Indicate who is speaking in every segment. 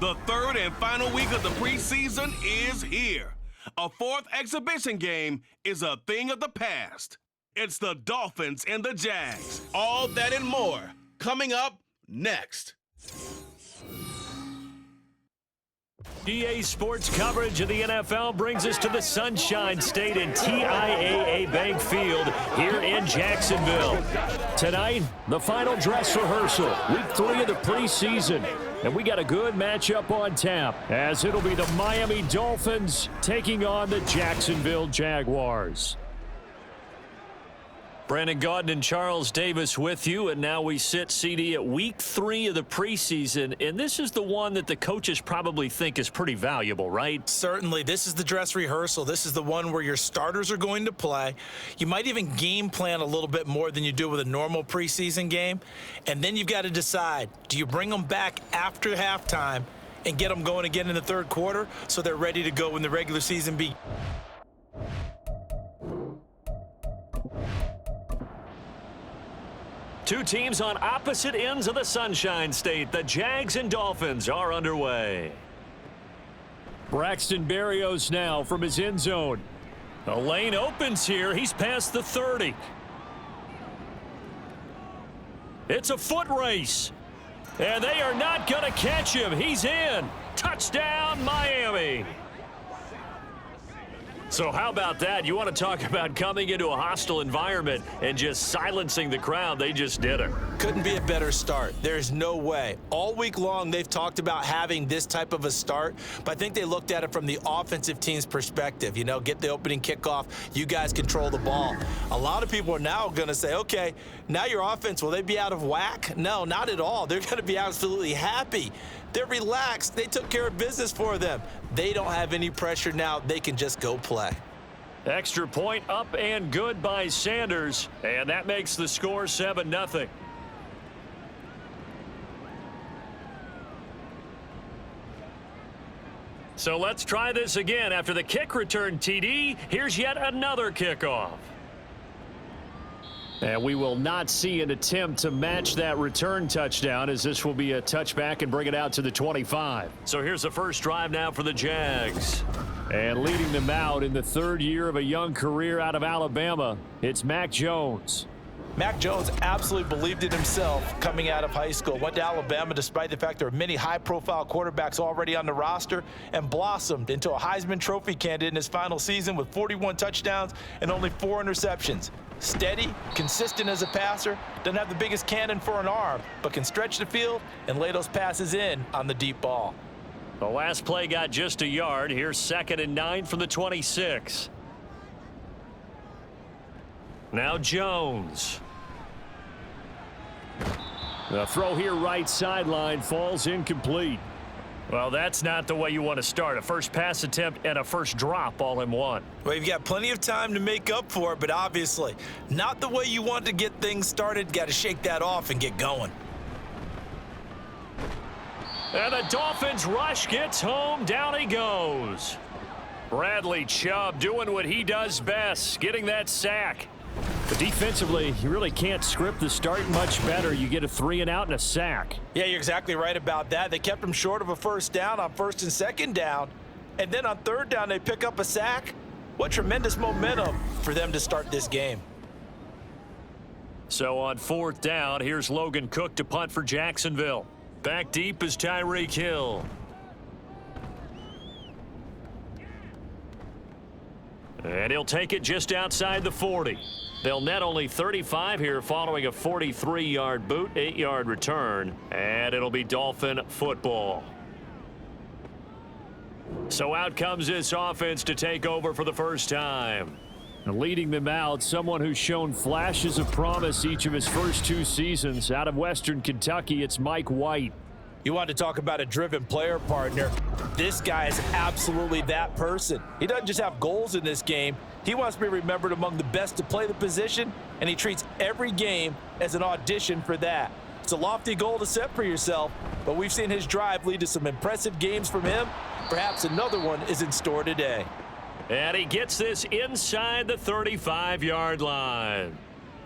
Speaker 1: The third and final week of the preseason is here. A fourth exhibition game is a thing of the past. It's the Dolphins and the Jags. All that and more coming up next.
Speaker 2: EA Sports coverage of the NFL brings us to the Sunshine State and TIAA Bank Field here in Jacksonville. Tonight, the final dress rehearsal, week 3 of the preseason. And we got a good matchup on tap, as it'll be the Miami Dolphins taking on the Jacksonville Jaguars. Brandon Gaudin and Charles Davis with you, and now we sit, CD, at week 3 of the preseason, and this is the one that the coaches probably think is pretty valuable, right?
Speaker 3: Certainly. This is the dress rehearsal. This is the one where your starters are going to play. You might even game plan a little bit more than you do with a normal preseason game, and then you've got to decide, do you bring them back after halftime and get them going again in the third quarter so they're ready to go when the regular season begins?
Speaker 2: Two teams on opposite ends of the Sunshine State. The Jags and Dolphins are underway. Braxton Berrios now from his end zone. The lane opens here. He's past the 30. It's a foot race. And they are not going to catch him. He's in. Touchdown, Miami. So how about that? You want to talk about coming into a hostile environment and just silencing the crowd. They just did it.
Speaker 3: Couldn't be a better start. There's no way. All week long, they've talked about having this type of a start, but I think they looked at it from the offensive team's perspective. You know, get the opening kickoff. You guys control the ball. A lot of people are now going to say, okay, now your offense, will they be out of whack? No, not at all. They're going to be absolutely happy. They're relaxed. They took care of business for them. They don't have any pressure now. They can just go play.
Speaker 2: Extra point up and good by Sanders, and that makes the score 7-0. So let's try this again. After the kick return, TD, here's yet another kickoff. And we will not see an attempt to match that return touchdown, as this will be a touchback and bring it out to the 25. So here's the first drive now for the Jags. And leading them out in the third year of a young career out of Alabama, it's Mac Jones.
Speaker 3: Mac Jones absolutely believed in himself coming out of high school. Went to Alabama despite the fact there are many high-profile quarterbacks already on the roster, and blossomed into a Heisman Trophy candidate in his final season with 41 touchdowns and only 4 interceptions. Steady, consistent as a passer, doesn't have the biggest cannon for an arm, but can stretch the field and lay those passes in on the deep ball.
Speaker 2: The last play got just a yard. Here's 2nd and 9 from the 26. Now Jones. The throw here right sideline falls incomplete. Well, that's not the way you want to start. A first pass attempt and a first drop all in one.
Speaker 3: Well, you've got plenty of time to make up for it, but obviously not the way you want to get things started. Got to shake that off and get going.
Speaker 2: And the Dolphins rush gets home. Down he goes. Bradley Chubb doing what he does best, getting that sack. But defensively, you really can't script the start much better. You get a 3 and out and a sack.
Speaker 3: Yeah, you're exactly right about that. They kept them short of a first down on 1st and 2nd down. And then on 3rd down, they pick up a sack. What tremendous momentum for them to start this game.
Speaker 2: So on 4th down, here's Logan Cook to punt for Jacksonville. Back deep is Tyreek Hill. And he'll take it just outside the 40. They'll net only 35 here following a 43-yard boot, 8-yard return, and it'll be Dolphin football. So out comes this offense to take over for the first time. And leading them out, someone who's shown flashes of promise each of his first 2 seasons. Out of Western Kentucky, it's Mike White.
Speaker 3: You want to talk about a driven player partner. This guy is absolutely that person. He doesn't just have goals in this game. He wants to be remembered among the best to play the position, and he treats every game as an audition for that. It's a lofty goal to set for yourself, but we've seen his drive lead to some impressive games from him. Perhaps another one is in store today.
Speaker 2: And he gets this inside the 35-yard line.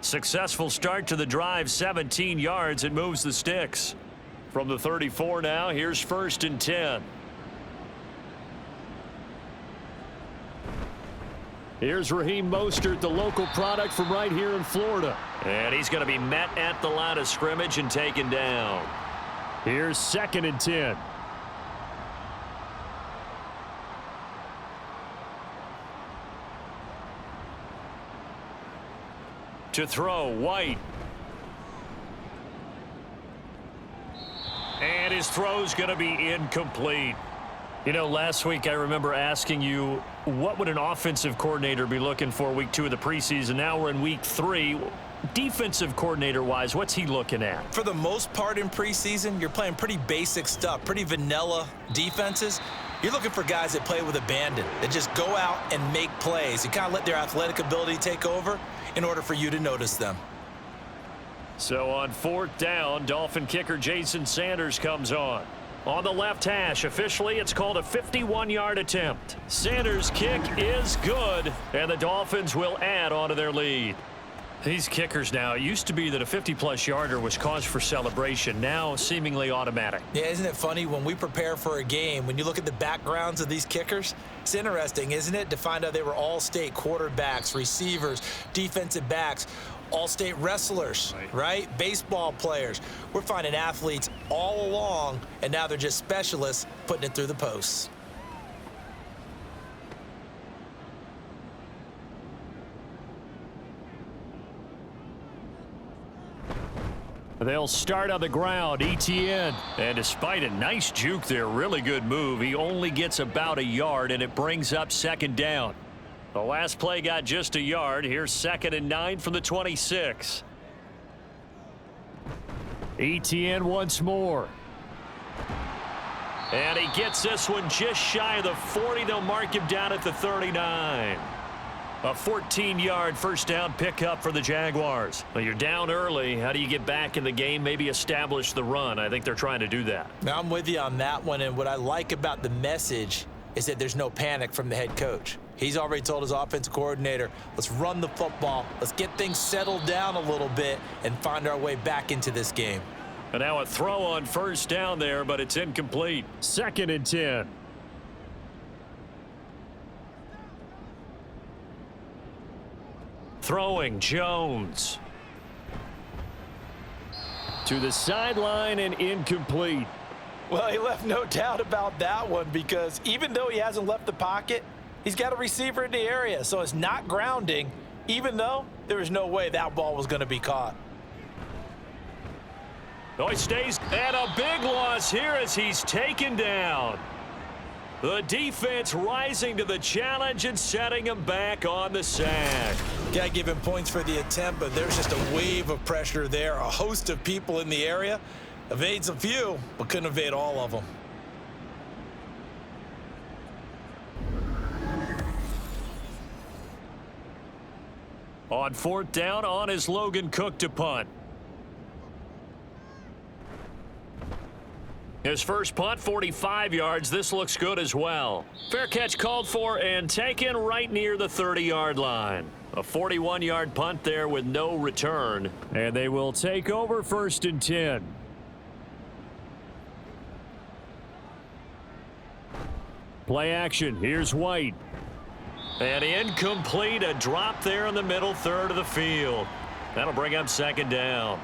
Speaker 2: Successful start to the drive, 17 yards, and moves the sticks. From the 34 now, here's 1st and 10. Here's Raheem Mostert, the local product from right here in Florida. And he's going to be met at the line of scrimmage and taken down. Here's 2nd and 10. To throw, White. And his throw's going to be incomplete. You know, last week I remember asking you, what would an offensive coordinator be looking for week 2 of the preseason? Now we're in week 3. Defensive coordinator-wise, what's he looking at?
Speaker 3: For the most part in preseason, you're playing pretty basic stuff, pretty vanilla defenses. You're looking for guys that play with abandon, that just go out and make plays. You kind of let their athletic ability take over in order for you to notice them.
Speaker 2: So on 4th down, Dolphin kicker Jason Sanders comes on. On the left hash, officially it's called a 51-yard attempt. Sanders' kick is good, and the Dolphins will add on to their lead. These kickers now, it used to be that a 50-plus yarder was cause for celebration, now seemingly automatic.
Speaker 3: Yeah, isn't it funny when we prepare for a game, when you look at the backgrounds of these kickers, it's interesting, isn't it, to find out they were all-state quarterbacks, receivers, defensive backs, all-state wrestlers, right? Baseball players. We're finding athletes all along, and now they're just specialists putting it through the posts.
Speaker 2: They'll start on the ground, ETN. And despite a nice juke there, really good move, he only gets about a yard, and it brings up 2nd down. The last play got just a yard. Here's 2nd and 9 from the 26. ETN once more. And he gets this one just shy of the 40. They'll mark him down at the 39. A 14-yard 1st down pickup for the Jaguars. Well, you're down early. How do you get back in the game, maybe establish the run? I think they're trying to do that.
Speaker 3: Now, I'm with you on that one, and what I like about the message is that there's no panic from the head coach. He's already told his offensive coordinator, let's run the football, let's get things settled down a little bit and find our way back into this game.
Speaker 2: And now a throw on 1st down there, but it's incomplete. 2nd and 10. Throwing, Jones. To the sideline and incomplete.
Speaker 3: Well, he left no doubt about that one because even though he hasn't left the pocket, he's got a receiver in the area, so it's not grounding, even though there was no way that ball was going to be caught.
Speaker 2: Oh, he stays, and a big loss here as he's taken down. The defense rising to the challenge and setting him back on the sack.
Speaker 3: Got to give him points for the attempt, but there's just a wave of pressure there. A host of people in the area. Evades a few, but couldn't evade all of them.
Speaker 2: On 4th down, on is Logan Cook to punt. His first punt, 45 yards. This looks good as well. Fair catch called for and taken right near the 30-yard line. A 41-yard punt there with no return. And they will take over 1st and 10. Play action. Here's White. And incomplete. A drop there in the middle third of the field. That'll bring up 2nd down.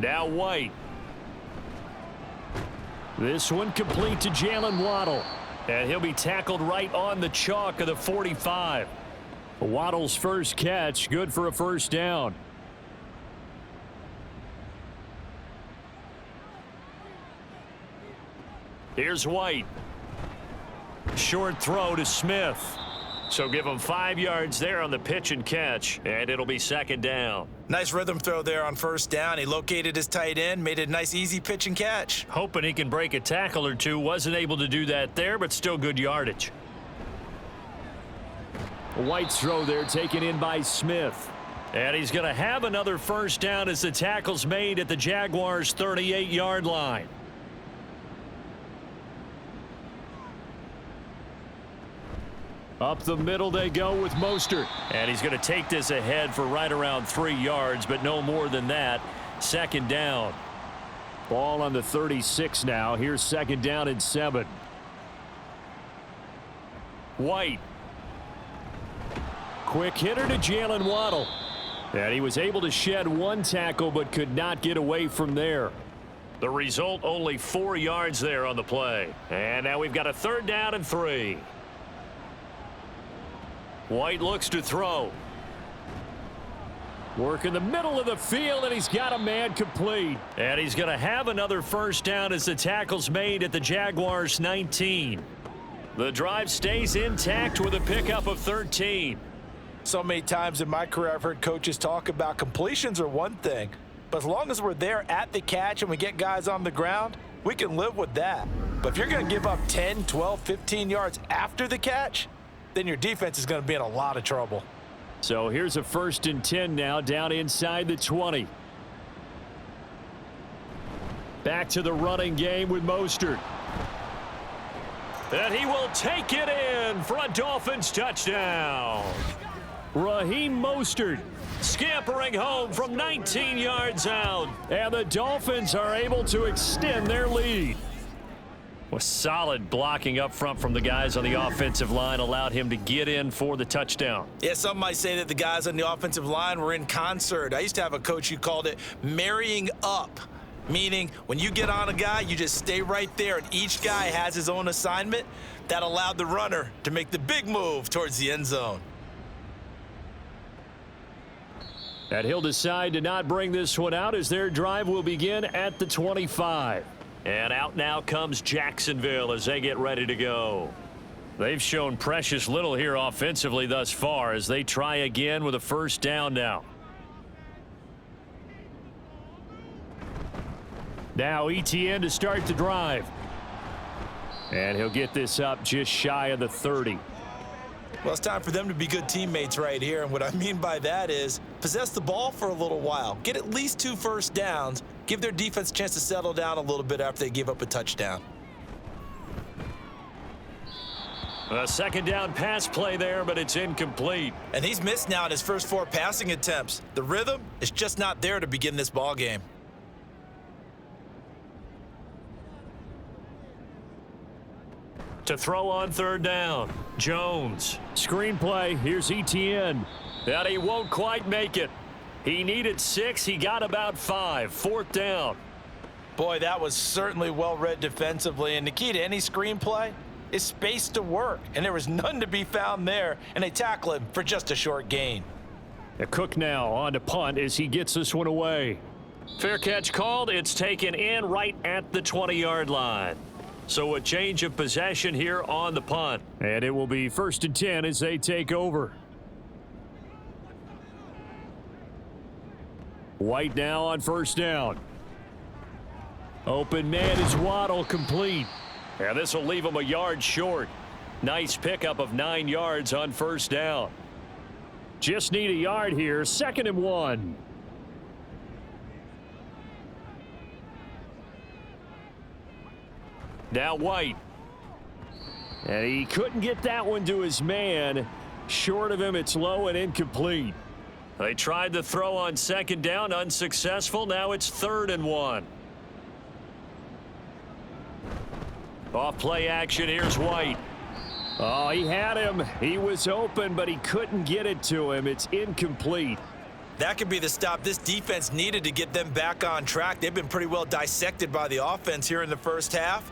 Speaker 2: Now White. This one complete to Jalen Waddle. And he'll be tackled right on the chalk of the 45. Waddle's first catch, good for a 1st down. Here's White. Short throw to Smith. So give him 5 yards there on the pitch and catch, and it'll be 2nd down.
Speaker 3: Nice rhythm throw there on 1st down. He located his tight end, made it a nice easy pitch and catch.
Speaker 2: Hoping he can break a tackle or two. Wasn't able to do that there, but still good yardage. White's throw there taken in by Smith. And he's going to have another 1st down as the tackle's made at the Jaguars' 38-yard line. Up the middle they go with Mostert. And he's going to take this ahead for right around 3 yards, but no more than that. Second down. Ball on the 36 now. Here's second down and 7. White. Quick hitter to Jalen Waddle. And he was able to shed 1 tackle but could not get away from there. The result, only 4 yards there on the play. And now we've got a third down and 3. White looks to throw. Work in the middle of the field, and he's got a man complete. And he's going to have another first down as the tackle's made at the Jaguars 19. The drive stays intact with a pickup of 13.
Speaker 3: So many times in my career I've heard coaches talk about completions are one thing, but as long as we're there at the catch and we get guys on the ground, we can live with that. But if you're going to give up 10, 12, 15 yards after the catch, then your defense is going to be in a lot of trouble.
Speaker 2: So here's a 1st and 10 now, down inside the 20. Back to the running game with Mostert. And he will take it in for a Dolphins touchdown. Raheem Mostert scampering home from 19 yards out. And the Dolphins are able to extend their lead. With solid blocking up front from the guys on the offensive line allowed him to get in for the touchdown.
Speaker 3: Yeah, some might say that the guys on the offensive line were in concert. I used to have a coach who called it marrying up, meaning when you get on a guy, you just stay right there, and each guy has his own assignment. That allowed the runner to make the big move towards the end zone.
Speaker 2: And he'll decide to not bring this one out as their drive will begin at the 25. And out now comes Jacksonville as they get ready to go. They've shown precious little here offensively thus far as they try again with a first down now. Now Etienne to start the drive. And he'll get this up just shy of the 30.
Speaker 3: Well, it's time for them to be good teammates right here, and what I mean by that is possess the ball for a little while, get at least 2 first downs, give their defense a chance to settle down a little bit after they give up a touchdown.
Speaker 2: A second down pass play there, but it's incomplete.
Speaker 3: And he's missed now in his first 4 passing attempts. The rhythm is just not there to begin this ball game.
Speaker 2: To throw on third down, Jones. Screenplay, here's Etienne. And he won't quite make it. He needed 6, he got about 5. 4th down.
Speaker 3: Boy, that was certainly well read defensively, and the key to any screenplay is space to work, and there was none to be found there, and they tackle him for just a short gain.
Speaker 2: A Cook now on to punt as he gets this one away. Fair catch called, it's taken in right at the 20-yard line. So a change of possession here on the punt. And it will be 1st and 10 as they take over. White now on first down. Open man is Waddle, complete. And this will leave him a yard short. Nice pickup of 9 yards on first down. Just need a yard here. 2nd and 1. Now White. And he couldn't get that one to his man. Short of him, it's low and incomplete. They tried the throw on 2nd down, unsuccessful. Now it's 3rd and 1. Off play action, here's White. Oh, he had him. He was open, but he couldn't get it to him. It's incomplete.
Speaker 3: That could be the stop this defense needed to get them back on track. They've been pretty well dissected by the offense here in the first half.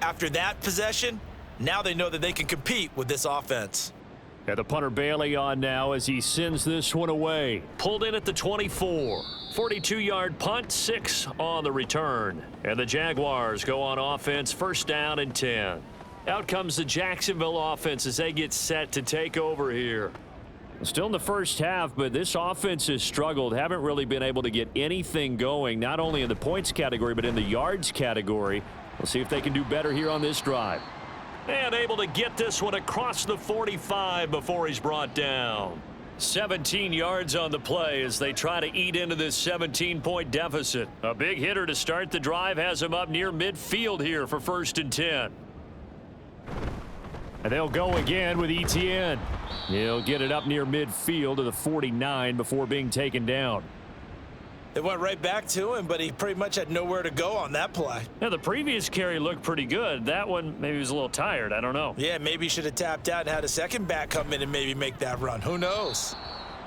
Speaker 3: After that possession, now they know that they can compete with this offense.
Speaker 2: And the punter Bailey on now as he sends this one away. Pulled in at the 24. 42-yard punt, 6 on the return. And the Jaguars go on offense, 1st down and 10. Out comes the Jacksonville offense as they get set to take over here. Still in the first half, but this offense has struggled. Haven't really been able to get anything going, not only in the points category, but in the yards category. We'll see if they can do better here on this drive. And able to get this one across the 45 before he's brought down. 17 yards on the play as they try to eat into this 17-point deficit. A big hitter to start the drive has him up near midfield here for 1st and 10. And they'll go again with Etienne. He'll get it up near midfield to the 49 before being taken down.
Speaker 3: It went right back to him, but he pretty much had nowhere to go on that play.
Speaker 2: Yeah, the previous carry looked pretty good. That one, maybe he was a little tired. I don't know.
Speaker 3: Yeah, maybe he should have tapped out and had a second back come in and maybe make that run. Who knows?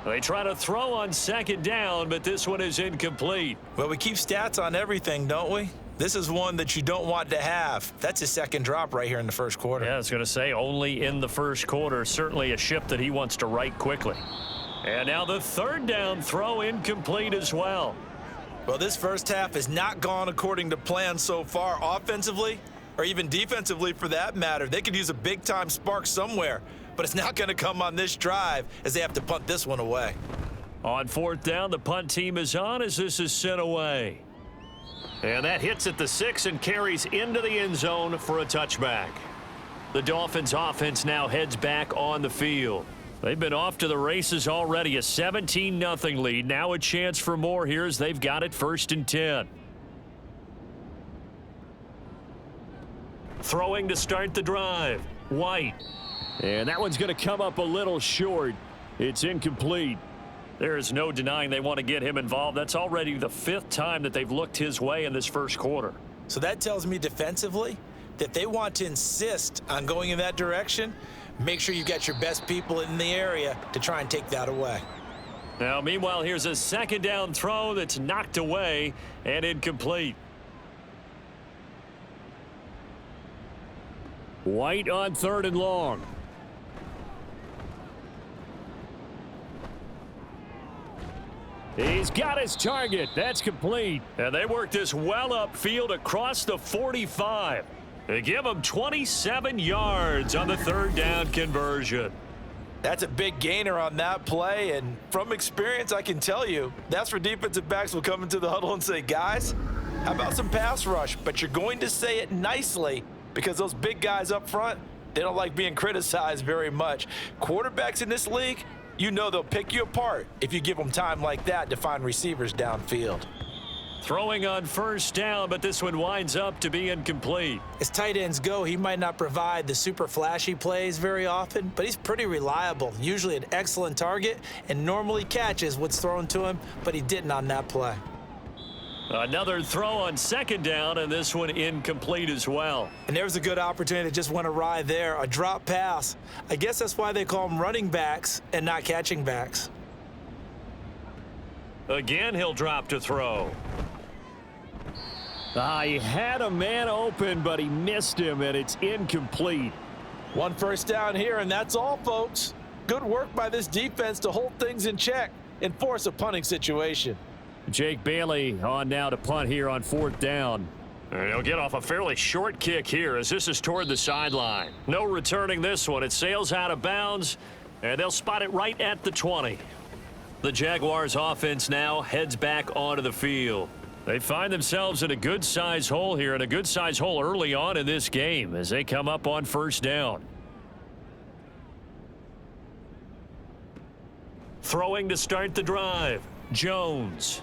Speaker 2: They try to throw on second down, but this one is incomplete.
Speaker 3: Well, we keep stats on everything, don't we? This is one that you don't want to have. That's his second drop right here in the first quarter.
Speaker 2: Yeah, I was going to say only in the first quarter. Certainly a ship that he wants to right quickly. And now the third down throw incomplete as well.
Speaker 3: Well, this first half has not gone according to plan so far offensively or even defensively for that matter. They could use a big-time spark somewhere, but it's not going to come on this drive as they have to punt this one away.
Speaker 2: On fourth down, the punt team is on as this is sent away. And that hits at the 6 and carries into the end zone for a touchback. The Dolphins offense now heads back on the field. They've been off to the races already, a 17-0 lead. Now a chance for more here as they've got it 1st and 10. Throwing to start the drive, White. And that one's going to come up a little short. It's incomplete. There is no denying they want to get him involved. That's already the 5th time that they've looked his way in this first quarter.
Speaker 3: So that tells me defensively that they want to insist on going in that direction. Make sure you got your best people in the area to try and take that away.
Speaker 2: Now, meanwhile, here's a second down throw that's knocked away and incomplete. White on 3rd and long. He's got his target. That's complete. And they work this well upfield across the 45. They give him 27 yards on the 3rd down conversion.
Speaker 3: That's a big gainer on that play, and from experience, I can tell you, that's where defensive backs will come into the huddle and say, guys, how about some pass rush? But you're going to say it nicely because those big guys up front, they don't like being criticized very much. Quarterbacks in this league, you know they'll pick you apart if you give them time like that to find receivers downfield.
Speaker 2: Throwing on 1st down, but this one winds up to be incomplete.
Speaker 3: As tight ends go, he might not provide the super flashy plays very often, but he's pretty reliable, usually an excellent target, and normally catches what's thrown to him, but he didn't on that play.
Speaker 2: Another throw on 2nd down, and this one incomplete as well.
Speaker 3: And there's a good opportunity that just went awry there, a drop pass. I guess that's why they call them running backs and not catching backs.
Speaker 2: Again, he'll drop to throw. He had a man open, but he missed him, and it's incomplete.
Speaker 3: 1 first down here, and that's all, folks. Good work by this defense to hold things in check and force a punting situation.
Speaker 2: Jake Bailey on now to punt here on 4th down. And he'll get off a fairly short kick here as this is toward the sideline. No returning this one. It sails out of bounds, and they'll spot it right at the 20. The Jaguars offense now heads back onto the field. They find themselves in a good-sized hole here, and a good-sized hole early on in this game as they come up on 1st down. Throwing to start the drive, Jones.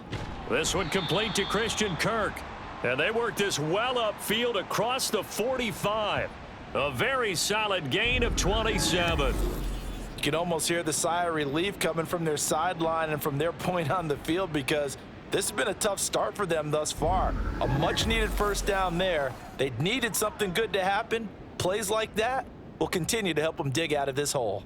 Speaker 2: This one complete to Christian Kirk. And they work this well upfield across the 45. A very solid gain of 27.
Speaker 3: You can almost hear the sigh of relief coming from their sideline and from their point on the field because this has been a tough start for them thus far. A much-needed 1st down there. They needed something good to happen. Plays like that will continue to help them dig out of this hole.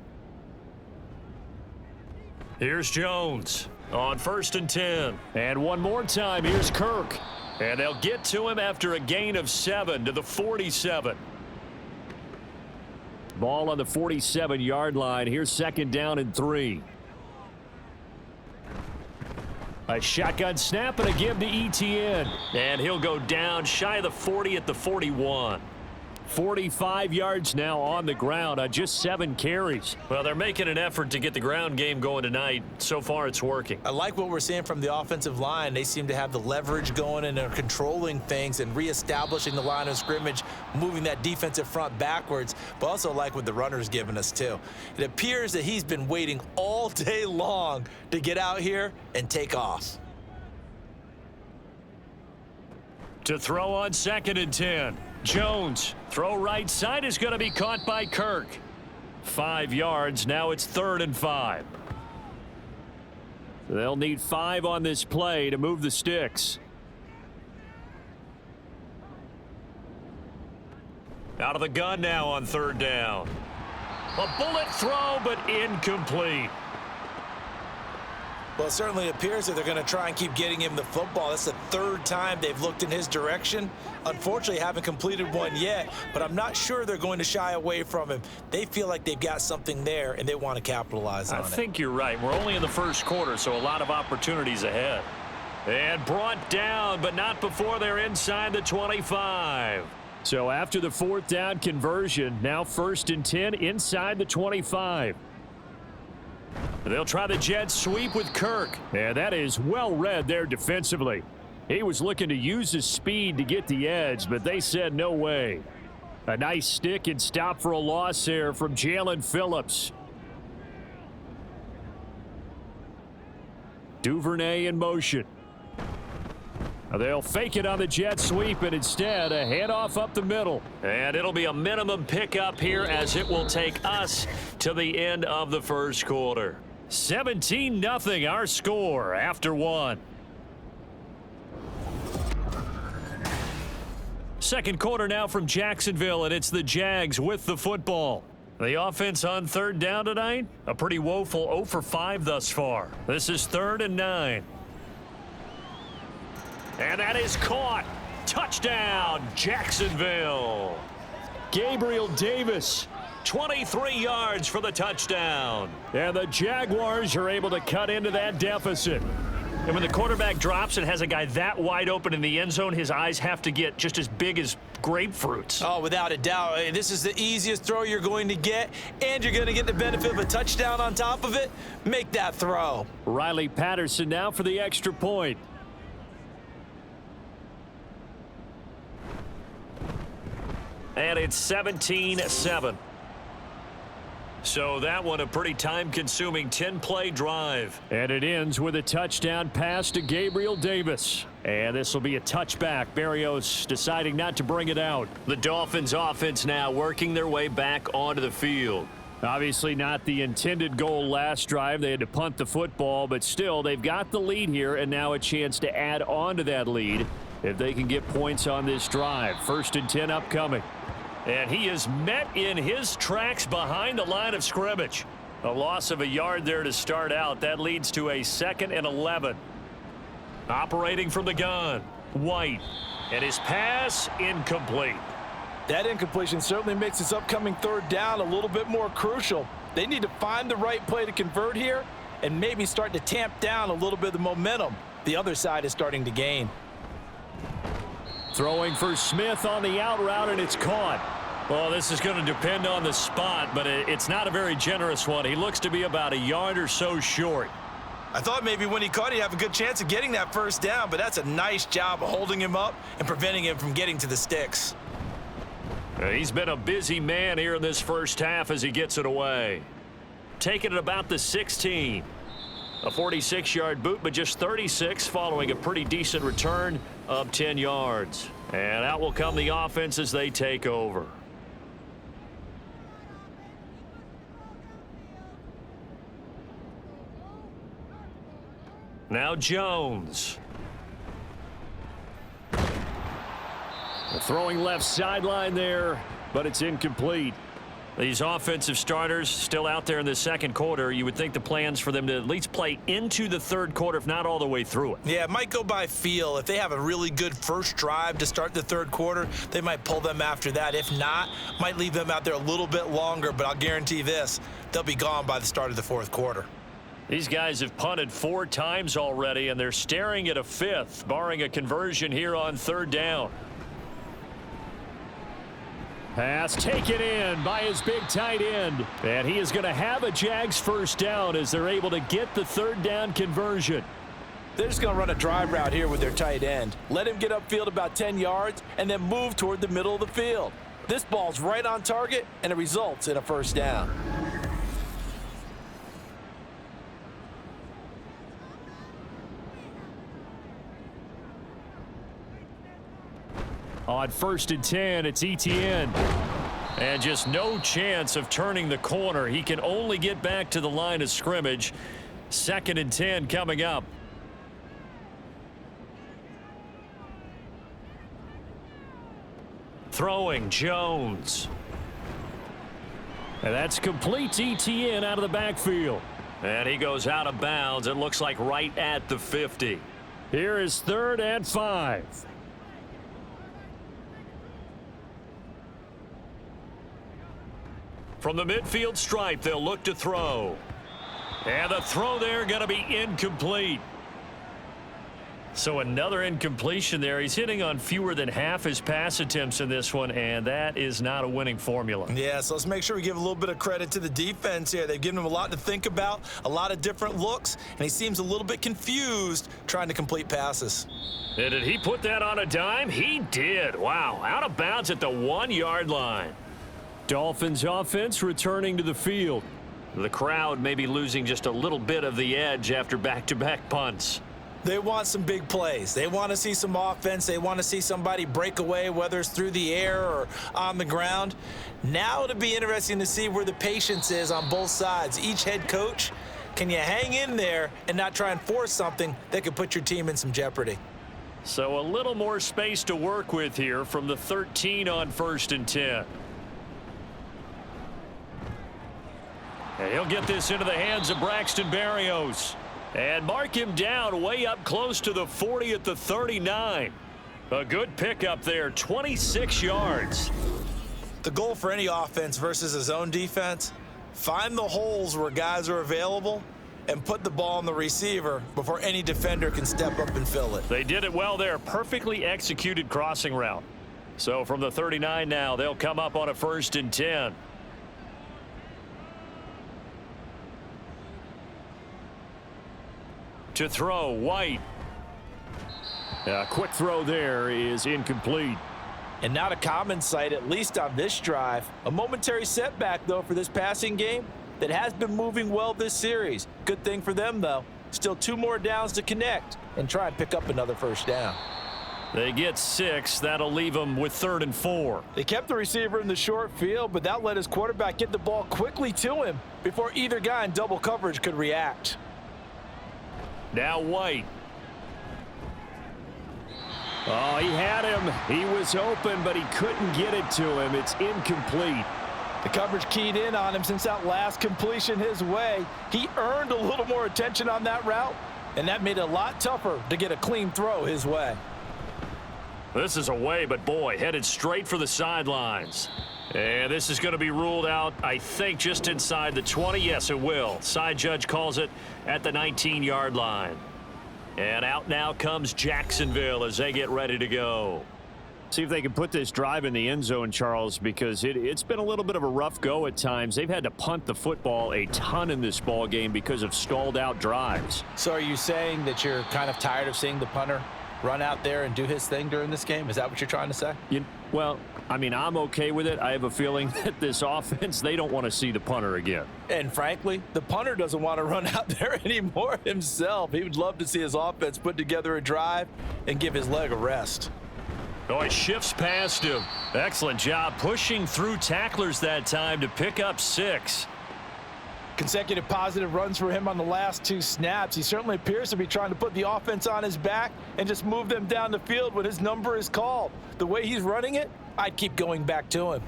Speaker 2: Here's Jones on 1st and 10. And one more time, here's Kirk. And they'll get to him after a gain of 7 to the 47. Ball on the 47-yard line. Here's 2nd down and 3. A shotgun snap and a give to Etienne. And he'll go down shy of the 40 at the 41. 45 yards now on the ground on just 7 carries. Well, they're making an effort to get the ground game going tonight. So far, it's working.
Speaker 3: I like what we're seeing from the offensive line. They seem to have the leverage going and they're controlling things and reestablishing the line of scrimmage, moving that defensive front backwards, but also like what the runner's giving us too. It appears that he's been waiting all day long to get out here and take off.
Speaker 2: To throw on 2nd and 10. Jones, throw right side is going to be caught by Kirk. 5 yards, now it's 3rd and 5. They'll need 5 on this play to move the sticks. Out of the gun now on 3rd down. A bullet throw, but incomplete.
Speaker 3: Well, it certainly appears that they're going to try and keep getting him the football. That's the 3rd time they've looked in his direction. Unfortunately, haven't completed one yet, but I'm not sure they're going to shy away from him. They feel like they've got something there, and they want to capitalize on it.
Speaker 2: I think you're right. We're only in the 1st quarter, so a lot of opportunities ahead. And brought down, but not before they're inside the 25. So after the 4th down conversion, now 1st and 10 inside the 25. They'll try the jet sweep with Kirk. And that is well read there defensively. He was looking to use his speed to get the edge, but they said no way. A nice stick and stop for a loss there from Jalen Phillips. Duvernay in motion. They'll fake it on the jet sweep, and instead a handoff up the middle. And it'll be a minimum pickup here as it will take us to the end of the 1st quarter. 17-0 our score after 1. 2nd quarter now from Jacksonville, and it's the Jags with the football. The offense on 3rd down tonight, a pretty woeful 0 for 5 thus far. This is 3rd and 9. And that is caught. Touchdown, Jacksonville. Gabriel Davis, 23 yards for the touchdown. And the Jaguars are able to cut into that deficit. And when the quarterback drops and has a guy that wide open in the end zone, his eyes have to get just as big as grapefruits.
Speaker 3: Oh, without a doubt. This is the easiest throw you're going to get, and you're going to get the benefit of a touchdown on top of it. Make that throw.
Speaker 2: Riley Patterson now for the extra point. And it's 17-7. So that one a pretty time-consuming 10-play drive. And it ends with a touchdown pass to Gabriel Davis. And this will be a touchback. Berrios deciding not to bring it out. The Dolphins offense now working their way back onto the field. Obviously not the intended goal last drive. They had to punt the football, but still they've got the lead here and now a chance to add on to that lead if they can get points on this drive. 1st and 10 upcoming. And he is met in his tracks behind the line of scrimmage. A loss of a yard there to start out. That leads to a 2nd and 11. Operating from the gun, White. And his pass incomplete.
Speaker 4: That incompletion certainly makes this upcoming 3rd down a little bit more crucial. They need to find the right play to convert here and maybe start to tamp down a little bit of the momentum the other side is starting to gain.
Speaker 2: Throwing for Smith on the out route, and it's caught. Well, this is going to depend on the spot, but it's not a very generous one. He looks to be about a yard or so short.
Speaker 3: I thought maybe when he caught it, he'd have a good chance of getting that 1st down, but that's a nice job of holding him up and preventing him from getting to the sticks.
Speaker 2: He's been a busy man here in this 1st half as he gets it away. Taking it about the 16. A 46-yard boot, but just 36 following a pretty decent return of 10 yards. And out will come the offense as they take over. Now Jones. Throwing left sideline there, but it's incomplete. These offensive starters still out there in the 2nd quarter. You would think the plans for them to at least play into the 3rd quarter, if not all the way through it.
Speaker 3: Yeah, it might go by feel. If they have a really good first drive to start the 3rd quarter, they might pull them after that. If not, might leave them out there a little bit longer, but I'll guarantee this, they'll be gone by the start of the 4th quarter.
Speaker 2: These guys have punted 4 times already, and they're staring at a 5th, barring a conversion here on 3rd down. Pass taken in by his big tight end. And he is going to have a Jags 1st down as they're able to get the 3rd down conversion.
Speaker 4: They're just going to run a drive route here with their tight end. Let him get upfield about 10 yards and then move toward the middle of the field. This ball's right on target, and it results in a 1st down.
Speaker 2: On 1st and 10, it's Etienne. And just no chance of turning the corner. He can only get back to the line of scrimmage. 2nd and 10 coming up. Throwing Jones. And that's complete to Etienne out of the backfield. And he goes out of bounds. It looks like right at the 50. Here is 3rd and 5. From the midfield stripe, they'll look to throw. And the throw there going to be incomplete. So another incompletion there. He's hitting on fewer than half his pass attempts in this one, and that is not a winning formula.
Speaker 3: Yeah, so let's make sure we give a little bit of credit to the defense here. They've given him a lot to think about, a lot of different looks, and he seems a little bit confused trying to complete passes.
Speaker 2: And did he put that on a dime? He did. Wow, out of bounds at the 1-yard line. Dolphins offense returning to the field. The crowd may be losing just a little bit of the edge after back-to-back punts.
Speaker 3: They want some big plays. They want to see some offense. They want to see somebody break away, whether it's through the air or on the ground. Now it'll be interesting to see where the patience is on both sides. Each head coach, can you hang in there and not try and force something that could put your team in some jeopardy?
Speaker 2: So a little more space to work with here from the 13 on 1st and 10. And he'll get this into the hands of Braxton Berrios. And mark him down way up close to the 40 at the 39. A good pickup there, 26 yards.
Speaker 3: The goal for any offense versus a zone defense, find the holes where guys are available and put the ball on the receiver before any defender can step up and fill it.
Speaker 2: They did it well there. Perfectly executed crossing route. So from the 39 now, they'll come up on a 1st and 10. To throw, White. A quick throw there is incomplete.
Speaker 4: And not a common sight, at least on this drive. A momentary setback, though, for this passing game that has been moving well this series. Good thing for them, though. Still 2 more downs to connect and try and pick up another 1st down.
Speaker 2: They get 6. That'll leave them with 3rd and 4.
Speaker 4: They kept the receiver in the short field, but that let his quarterback get the ball quickly to him before either guy in double coverage could react.
Speaker 2: Now White. Oh, he had him. He was open, but he couldn't get it to him. It's incomplete.
Speaker 4: The coverage keyed in on him since that last completion his way. He earned a little more attention on that route, and that made it a lot tougher to get a clean throw his way.
Speaker 2: This is away, but boy, headed straight for the sidelines. And this is going to be ruled out, I think, just inside the 20. Yes, it will. Side judge calls it at the 19-yard line. And out now comes Jacksonville as they get ready to go. See if they can put this drive in the end zone, Charles, because it's been a little bit of a rough go at times. They've had to punt the football a ton in this ball game because of stalled out drives.
Speaker 4: So are you saying that you're kind of tired of seeing the punter run out there and do his thing during this game? Is that what you're trying to say?
Speaker 2: Well, I mean, I'm okay with it. I have a feeling that this offense, they don't want to see the punter again.
Speaker 4: And frankly, the punter doesn't want to run out there anymore himself. He would love to see his offense put together a drive and give his leg a rest.
Speaker 2: Oh, he shifts past him. Excellent job pushing through tacklers that time to pick up 6.
Speaker 4: Consecutive positive runs for him on the last 2 snaps. He certainly appears to be trying to put the offense on his back and just move them down the field when his number is called. The way he's running it, I'd keep going back to him.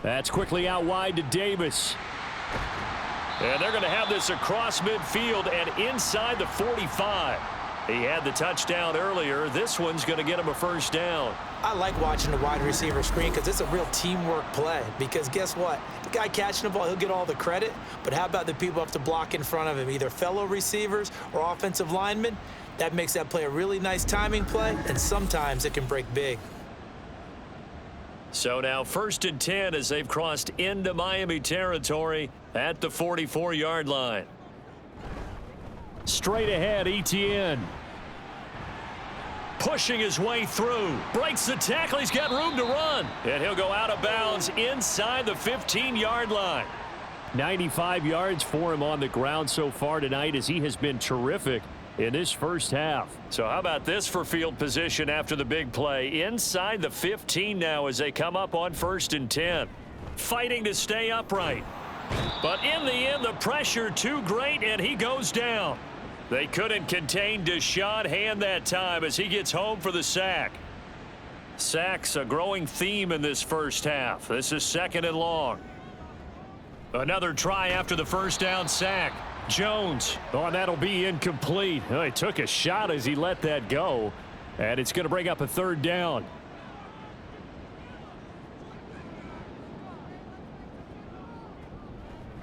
Speaker 2: That's quickly out wide to Davis. And they're going to have this across midfield and inside the 45. He had the touchdown earlier. This one's going to get him a 1st down.
Speaker 3: I like watching the wide receiver screen because it's a real teamwork play. Because guess what? The guy catching the ball, he'll get all the credit. But how about the people who have to block in front of him, either fellow receivers or offensive linemen? That makes that play a really nice timing play, and sometimes it can break big.
Speaker 2: So now 1st and 10 as they've crossed into Miami territory at the 44-yard line. Straight ahead, Etienne. Pushing his way through. Breaks the tackle. He's got room to run. And he'll go out of bounds inside the 15-yard line. 95 yards for him on the ground so far tonight as he has been terrific in this first half. So how about this for field position after the big play? Inside the 15 now as they come up on 1st and 10. Fighting to stay upright. But in the end, the pressure too great, and he goes down. They couldn't contain Deshaun Hand that time as he gets home for the sack. Sacks a growing theme in this first half. This is 2nd and long. Another try after the first down sack. Jones. Oh, and that'll be incomplete. Oh, he took a shot as he let that go. And it's going to bring up a 3rd down.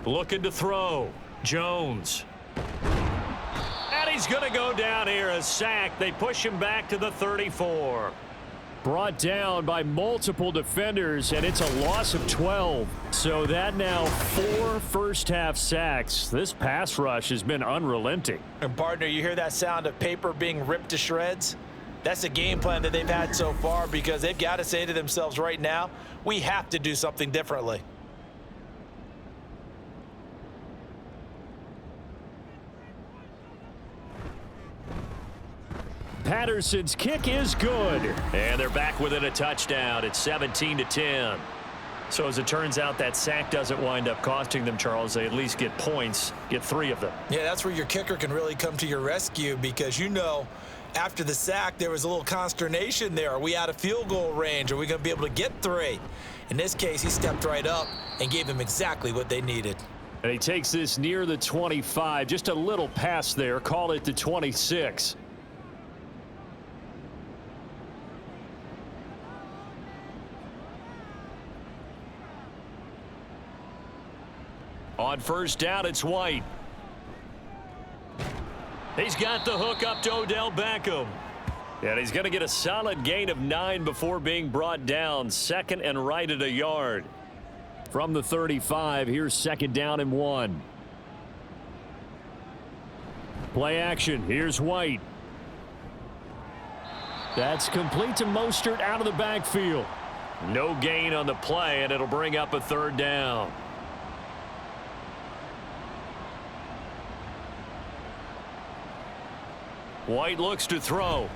Speaker 2: Looking to throw. Jones. And he's going to go down here. A sack. They push him back to the 34. Brought down by multiple defenders, and it's a loss of 12. So that now 4 first-half sacks. This pass rush has been unrelenting.
Speaker 4: And, partner, you hear that sound of paper being ripped to shreds? That's the game plan that they've had so far because they've got to say to themselves right now, we have to do something differently.
Speaker 2: Patterson's kick is good. And they're back within a touchdown. It's 17-10. So as it turns out, that sack doesn't wind up costing them, Charles. They at least get points, get 3 of them.
Speaker 3: Yeah, that's where your kicker can really come to your rescue because, you know, after the sack, there was a little consternation there. Are we out of field goal range? Are we going to be able to get 3? In this case, he stepped right up and gave them exactly what they needed.
Speaker 2: And he takes this near the 25. Just a little pass there. Call it the 26. On 1st down, it's White. He's got the hook up to Odell Beckham. And he's going to get a solid gain of 9 before being brought down. 2nd and right at a yard. From the 35, here's 2nd down and 1. Play action. Here's White. That's complete to Mostert out of the backfield. No gain on the play, and it'll bring up a 3rd down. White looks to throw.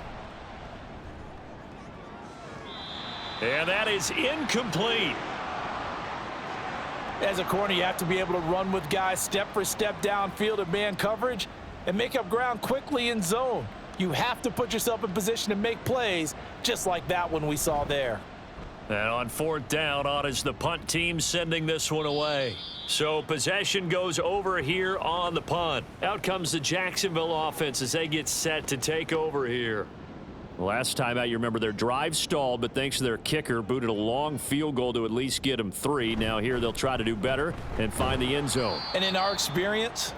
Speaker 2: And that is incomplete.
Speaker 4: As a corner, you have to be able to run with guys step for step downfield in man coverage and make up ground quickly in zone. You have to put yourself in position to make plays just like that one we saw there.
Speaker 2: And on 4th down, on is the punt team sending this one away. So possession goes over here on the punt. Out comes the Jacksonville offense as they get set to take over here. Last time out, you remember their drive stalled, but thanks to their kicker, booted a long field goal to at least get them 3. Now here they'll try to do better and find the end zone.
Speaker 4: And in our experience,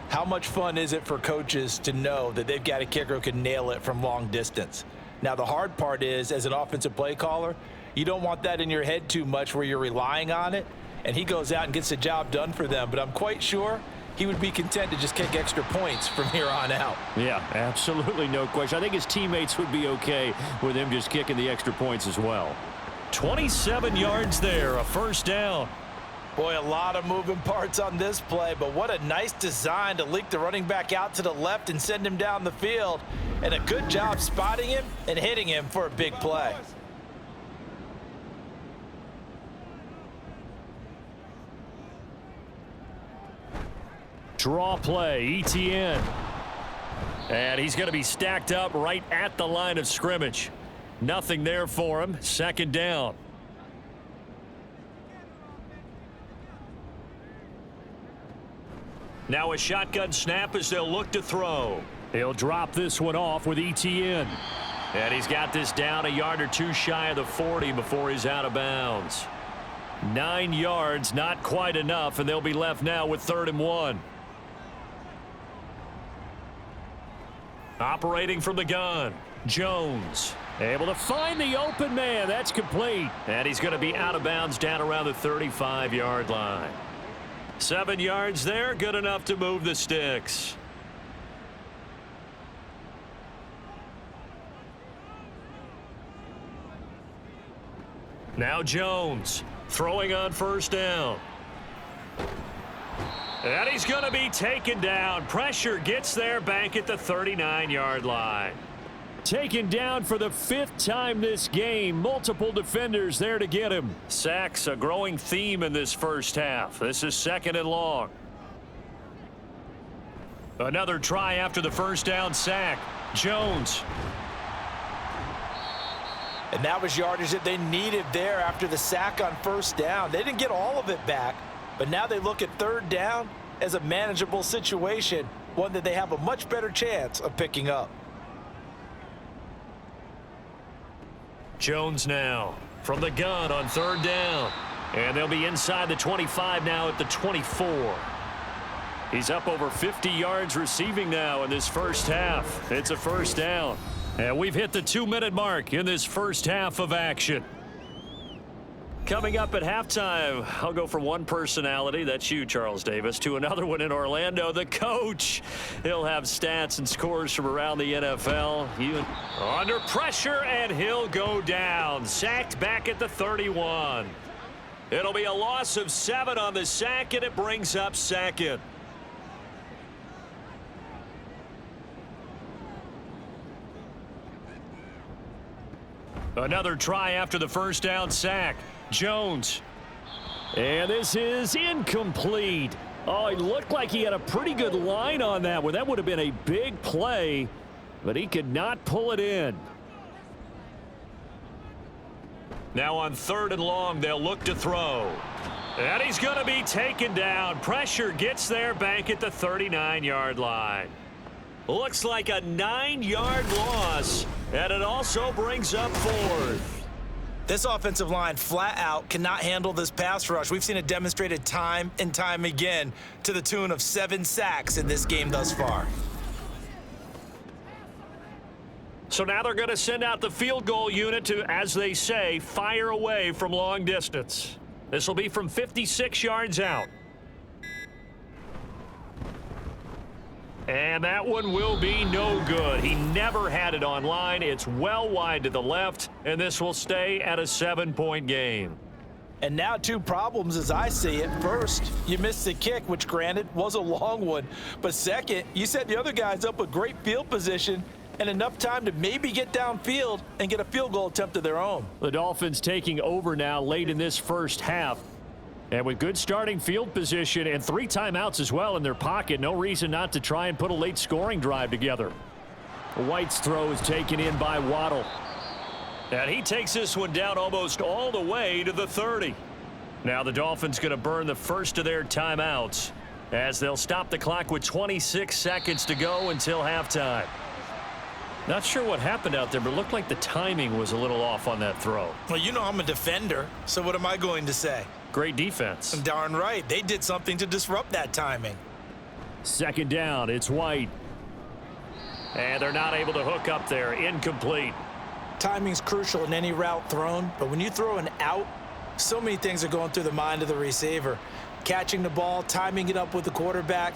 Speaker 4: how much fun is it for coaches to know that they've got a kicker who can nail it from long distance? Now the hard part is, as an offensive play caller, you don't want that in your head too much where you're relying on it, and he goes out and gets the job done for them. But I'm quite sure he would be content to just kick extra points from here on out.
Speaker 2: Yeah, absolutely no question. I think his teammates would be okay with him just kicking the extra points as well. 27 yards there, a 1st down.
Speaker 4: Boy, a lot of moving parts on this play, but what a nice design to leak the running back out to the left and send him down the field. And a good job spotting him and hitting him for a big play.
Speaker 2: Draw play, ETN. And he's going to be stacked up right at the line of scrimmage. Nothing there for him. 2nd down. Now a shotgun snap as they'll look to throw. He'll drop this one off with ETN. And he's got this down a yard or 2 shy of the 40 before he's out of bounds. 9 yards, not quite enough, and they'll be left now with 3rd and 1. Operating from the gun, Jones. Able to find the open man. That's complete. And he's going to be out of bounds down around the 35-yard line. 7 yards there, good enough to move the sticks. Now Jones throwing on 1st down. And he's going to be taken down. Pressure gets there back at the 39-yard line. Taken down for the 5th time this game. Multiple defenders there to get him. Sacks, a growing theme in this first half. This is 2nd and long. Another try after the first down sack. Jones.
Speaker 4: And that was yardage that they needed there after the sack on 1st down. They didn't get all of it back, but now they look at 3rd down as a manageable situation, one that they have a much better chance of picking up.
Speaker 2: Jones now from the gun on 3rd down. And they'll be inside the 25 now at the 24. He's up over 50 yards receiving now in this first half. It's a 1st down. And we've hit the 2-minute mark in this first half of action. Coming up at halftime, I'll go from one personality, that's you, Charles Davis, to another one in Orlando, the coach. He'll have stats and scores from around the NFL. Under pressure, and he'll go down. Sacked back at the 31. It'll be a loss of 7 on the sack, and it brings up 2nd. Another try after the first down sack. Jones. And this is incomplete. Oh, he looked like he had a pretty good line on that one. That would have been a big play, but he could not pull it in. Now on 3rd and long, they'll look to throw. And he's going to be taken down. Pressure gets there back at the 39-yard line. Looks like a 9-yard loss, and it also brings up 4th.
Speaker 3: This offensive line flat out cannot handle this pass rush. We've seen it demonstrated time and time again to the tune of 7 sacks in this game thus far.
Speaker 2: So now they're going to send out the field goal unit to, as they say, fire away from long distance. This will be from 56 yards out. And that one will be no good. He never had it on line. It's well wide to the left, and this will stay at a 7-point game.
Speaker 4: And now 2 problems as I see it. First, you missed the kick, which granted was a long one. But second, you set the other guys up with great field position and enough time to maybe get downfield and get a field goal attempt of their own.
Speaker 2: The Dolphins taking over now late in this first half. And with good starting field position and 3 timeouts as well in their pocket, no reason not to try and put a late scoring drive together. White's throw is taken in by Waddle. And he takes this one down almost all the way to the 30. Now the Dolphins going to burn the first of their timeouts as they'll stop the clock with 26 seconds to go until halftime. Not sure what happened out there, but it looked like the timing was a little off on that throw.
Speaker 3: Well, you know I'm a defender, so what am I going to say?
Speaker 2: Great defense.
Speaker 3: Darn right. They did something to disrupt that timing.
Speaker 2: 2nd down. It's White. And they're not able to hook up there. Incomplete.
Speaker 4: Timing's crucial in any route thrown, but when you throw an out, so many things are going through the mind of the receiver. Catching the ball, timing it up with the quarterback.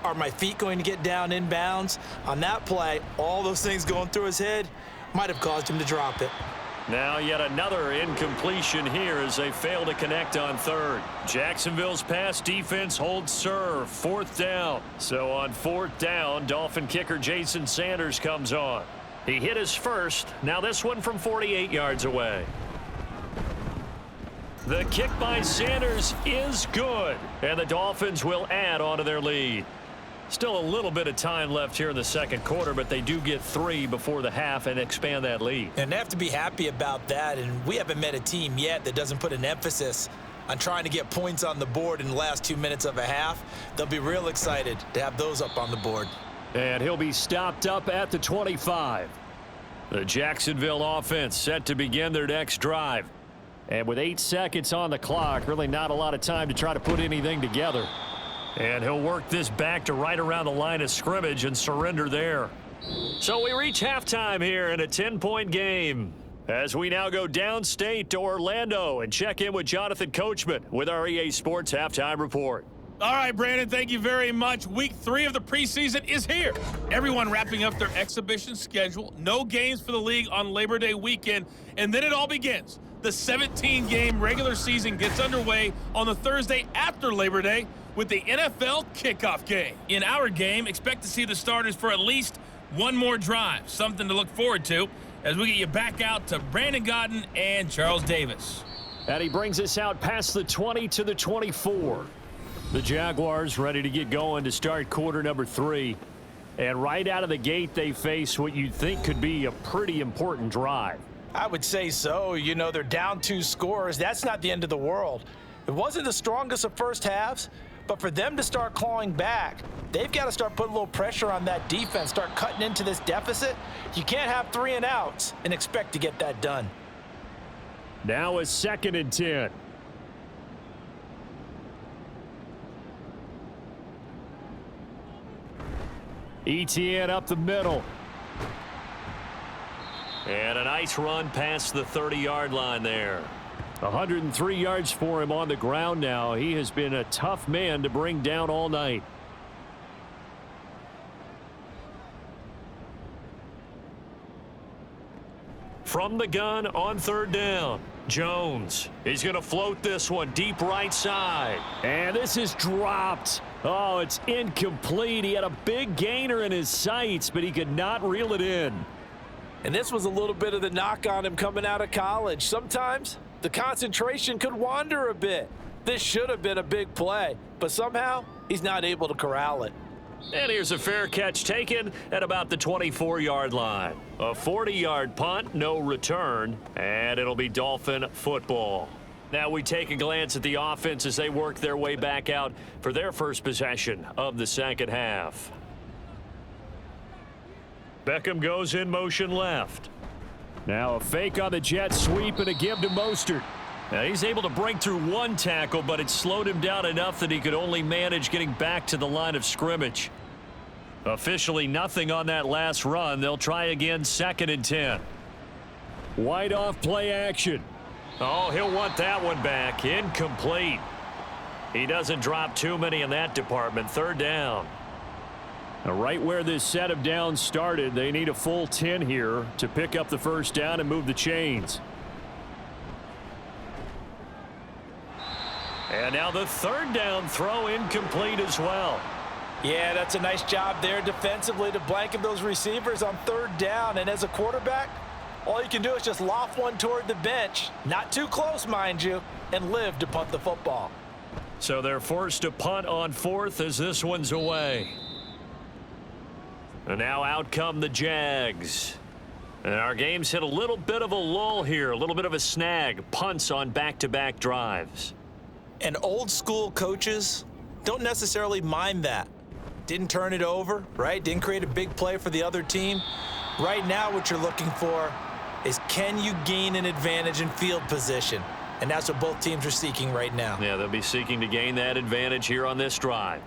Speaker 4: Are my feet going to get down inbounds? On that play, all those things going through his head might have caused him to drop it.
Speaker 2: Now yet another incompletion here as they fail to connect on 3rd. Jacksonville's pass defense holds serve. 4th down. So on 4th down, Dolphin kicker Jason Sanders comes on. He hit his first. Now this one from 48 yards away. The kick by Sanders is good. And the Dolphins will add on to their lead. Still a little bit of time left here in the 2nd quarter, but they do get 3 before the half and expand that lead.
Speaker 3: And they have to be happy about that, and we haven't met a team yet that doesn't put an emphasis on trying to get points on the board in the last 2 minutes of a half. They'll be real excited to have those up on the board.
Speaker 2: And he'll be stopped up at the 25. The Jacksonville offense set to begin their next drive. And with 8 seconds on the clock, really not a lot of time to try to put anything together. And he'll work this back to right around the line of scrimmage and surrender there. So we reach halftime here in a 10-point game as we now go downstate to Orlando and check in with Jonathan Coachman with our EA Sports Halftime Report.
Speaker 5: All right, Brandon, thank you very much. Week 3 of the preseason is here. Everyone wrapping up their exhibition schedule. No games for the league on Labor Day weekend, and then it all begins. The 17-game regular season gets underway on the Thursday after Labor Day with the NFL kickoff game. In our game, expect to see the starters for at least one more drive. Something to look forward to as we get you back out to Brandon Godden and Charles Davis.
Speaker 2: And he brings us out past the 20 to the 24. The Jaguars ready to get going to start quarter number 3. And right out of the gate, they face what you'd think could be a pretty important drive.
Speaker 4: I would say so. You know, they're down 2 scores. That's not the end of the world. It wasn't the strongest of first halves, but for them to start clawing back, they've got to start putting a little pressure on that defense, start cutting into this deficit. You can't have 3 and outs and expect to get that done.
Speaker 2: Now a 2nd and 10. ETN up the middle. And a nice run past the 30-yard line there. 103 yards for him on the ground now. He has been a tough man to bring down all night. From the gun on 3rd down, Jones. He's going to float this one deep right side. And this is dropped. Oh, it's incomplete. He had a big gainer in his sights, but he could not reel it in.
Speaker 4: And this was a little bit of the knock on him coming out of college. Sometimes the concentration could wander a bit. This should have been a big play, but somehow he's not able to corral it.
Speaker 2: And here's a fair catch taken at about the 24-yard line. A 40-yard punt, no return, and it'll be Dolphin football. Now we take a glance at the offense as they work their way back out for their first possession of the second half. Beckham goes in motion left. Now a fake on the jet sweep and a give to Mostert. Now he's able to break through one tackle, but it slowed him down enough that he could only manage getting back to the line of scrimmage. Officially nothing on that last run. They'll try again, 2nd and 10. Wide off play action. Oh, he'll want that one back. Incomplete. He doesn't drop too many in that department. 3rd down. Now, right where this set of downs started, they need a full 10 here to pick up the first down and move the chains. And now the 3rd down throw incomplete as well.
Speaker 4: Yeah, that's a nice job there defensively to blanket those receivers on 3rd down. And as a quarterback, all you can do is just loft one toward the bench, not too close, mind you, and live to punt the football.
Speaker 2: So they're forced to punt on 4th as this one's away. And now out come the Jags. And our game's hit a little bit of a lull here, a little bit of a snag. Punts on back-to-back drives.
Speaker 3: And old school coaches don't necessarily mind that. Didn't turn it over, right? Didn't create a big play for the other team. Right now what you're looking for is, can you gain an advantage in field position? And that's what both teams are seeking right now.
Speaker 2: Yeah, they'll be seeking to gain that advantage here on this drive.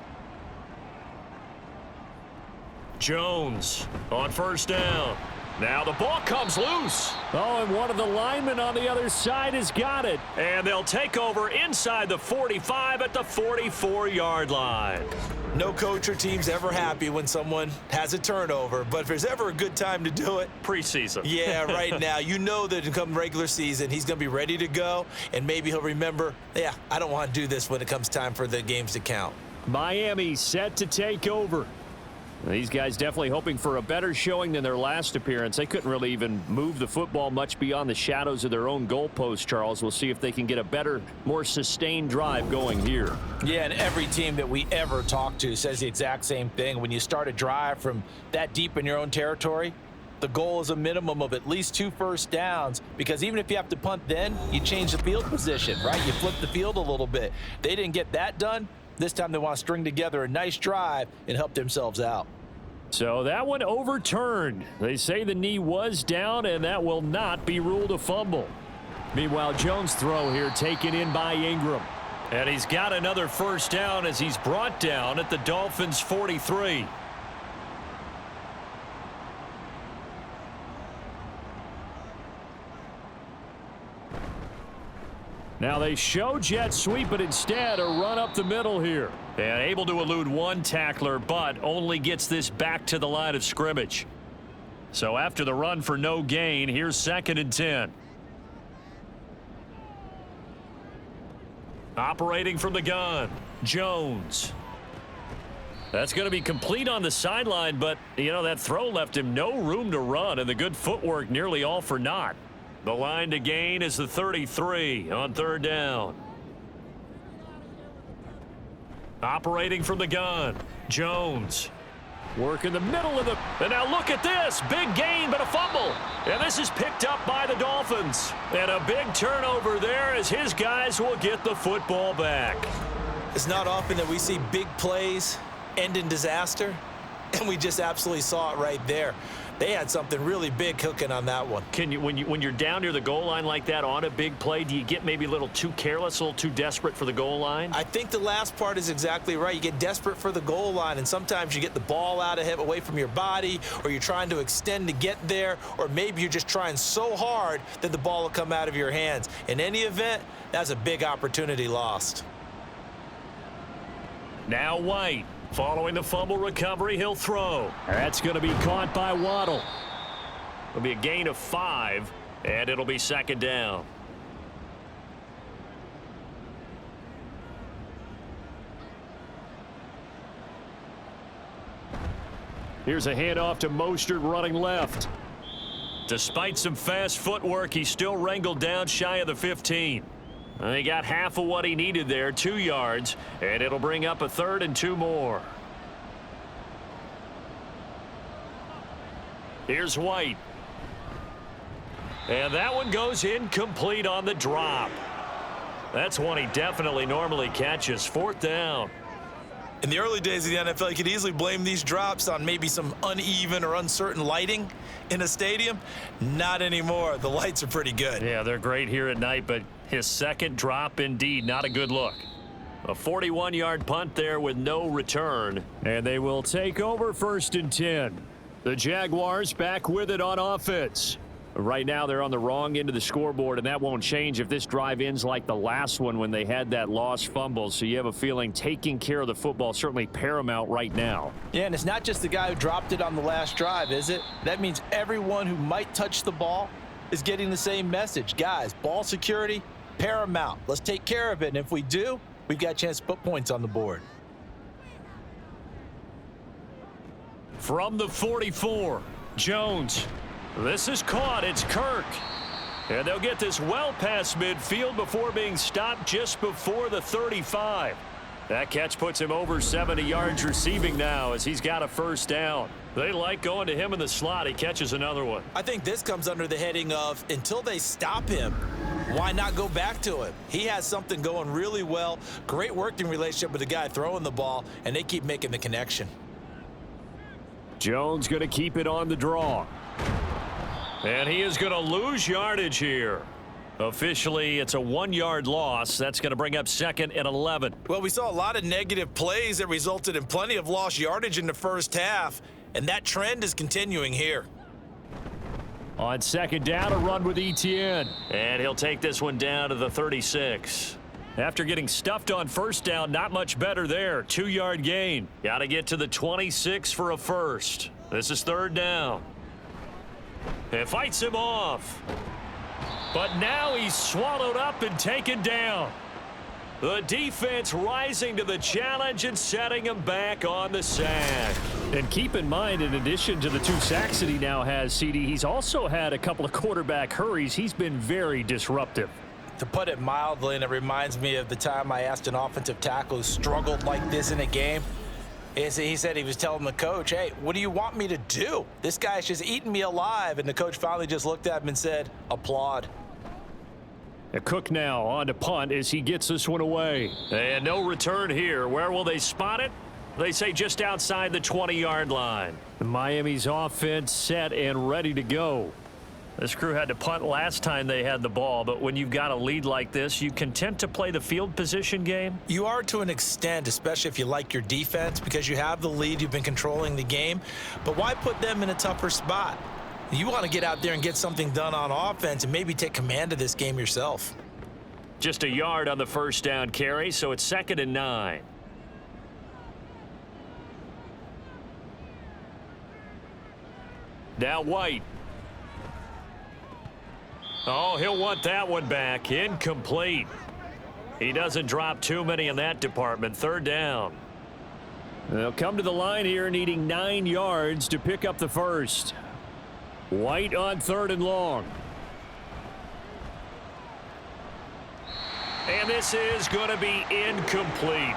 Speaker 2: Jones on 1st down. Now the ball comes loose. Oh, and one of the linemen on the other side has got it. And they'll take over inside the 45 at the 44-yard line.
Speaker 3: No coach or team's ever happy when someone has a turnover, but if there's ever a good time to do it,
Speaker 2: preseason.
Speaker 3: Yeah, right now. You know that come regular season, he's going to be ready to go, and maybe he'll remember, yeah, I don't want to do this when it comes time for the games to count.
Speaker 2: Miami set to take over. These guys definitely hoping for a better showing than their last appearance. They couldn't really even move the football much beyond the shadows of their own goalpost, Charles. We'll see if they can get a better, more sustained drive going here.
Speaker 4: Yeah, and every team that we ever talk to says the exact same thing. When you start a drive from that deep in your own territory, the goal is a minimum of at least 2 first downs, because even if you have to punt then, you change the field position, right? You flip the field a little bit. They didn't get that done. This time they want to string together a nice drive and help themselves out.
Speaker 2: So that one overturned. They say the knee was down, and that will not be ruled a fumble. Meanwhile, Jones' throw here taken in by Ingram. And he's got another first down as he's brought down at the Dolphins' 43. Now they show jet sweep, but instead a run up the middle here. And able to elude one tackler, but only gets this back to the line of scrimmage. So after the run for no gain, here's 2nd and 10. Operating from the gun, Jones. That's going to be complete on the sideline, but, that throw left him no room to run, and the good footwork nearly all for naught. The line to gain is the 33 on third down. Operating from the gun, Jones. Work in the middle of the... And now look at this. Big gain, but a fumble. And this is picked up by the Dolphins. And a big turnover there as his guys will get the football back.
Speaker 3: It's not often that we see big plays end in disaster, and we just absolutely saw it right there. They had something really big cooking on that one.
Speaker 2: When you're down near the goal line like that on a big play, do you get maybe a little too careless, a little too desperate for the goal line?
Speaker 3: I think the last part is exactly right. You get desperate for the goal line, and sometimes you get the ball out of him away from your body, or you're trying to extend to get there, or maybe you're just trying so hard that the ball will come out of your hands. In any event, that's a big opportunity lost.
Speaker 2: Now White. Following the fumble recovery, he'll throw. That's going to be caught by Waddle. It'll be a gain of 5, and it'll be second down. Here's a handoff to Mostert running left. Despite some fast footwork, he's still wrangled down shy of the 15. He got half of what he needed there, 2 yards, and it'll bring up a 3rd and 2 more. Here's White. And that one goes incomplete on the drop. That's one he definitely normally catches. 4th down.
Speaker 3: In the early days of the NFL, you could easily blame these drops on maybe some uneven or uncertain lighting in a stadium. Not anymore. The lights are pretty good.
Speaker 2: Yeah, they're great here at night, but his second drop, indeed, not a good look. A 41-yard punt there with no return. And they will take over 1st and 10. The Jaguars back with it on offense. Right now, they're on the wrong end of the scoreboard, and that won't change if this drive ends like the last one when they had that lost fumble. So you have a feeling taking care of the football is certainly paramount right now.
Speaker 4: Yeah, and it's not just the guy who dropped it on the last drive, is it? That means everyone who might touch the ball is getting the same message. Guys, ball security, paramount. Let's take care of it, and if we do, we've got a chance to put points on the board.
Speaker 2: From the 44, Jones. This is caught. It's Kirk. And they'll get this well past midfield before being stopped just before the 35. That catch puts him over 70 yards receiving now as he's got a 1st down. They like going to him in the slot. He catches another one.
Speaker 3: I think this comes under the heading of until they stop him, why not go back to him? He has something going really well. Great working relationship with the guy throwing the ball, and they keep making the connection.
Speaker 2: Jones going to keep it on the draw. And he is going to lose yardage here. Officially, it's a 1-yard loss. That's going to bring up 2nd and 11.
Speaker 3: Well, we saw a lot of negative plays that resulted in plenty of lost yardage in the first half, and that trend is continuing here.
Speaker 2: On 2nd down, a run with Etienne. And he'll take this one down to the 36. After getting stuffed on 1st down, not much better there. 2-yard gain. Got to get to the 26 for a 1st. This is 3rd down. It fights him off. But now he's swallowed up and taken down. The defense rising to the challenge and setting him back on the sack. And keep in mind, in addition to the 2 sacks that he now has, CD, he's also had a couple of quarterback hurries. He's been very disruptive.
Speaker 4: To put it mildly, and it reminds me of the time I asked an offensive tackle who struggled like this in a game. He said he was telling the coach, hey, what do you want me to do? This guy's just eating me alive. And the coach finally just looked at him and said, applaud.
Speaker 2: A Cook now on to punt as he gets this one away. And no return here. Where will they spot it? They say just outside the 20-yard line. Miami's offense set and ready to go. This crew had to punt last time they had the ball, but when you've got a lead like this, you content to play the field position game?
Speaker 3: You are to an extent, especially if you like your defense, because you have the lead, you've been controlling the game. But why put them in a tougher spot? You want to get out there and get something done on offense and maybe take command of this game yourself.
Speaker 2: Just a yard on the 1st down carry, so it's 2nd and 9. Now White. Oh, he'll want that one back. Incomplete. He doesn't drop too many in that department. Third down. They'll come to the line here needing 9 yards to pick up the first. White on 3rd and long. And this is going to be incomplete.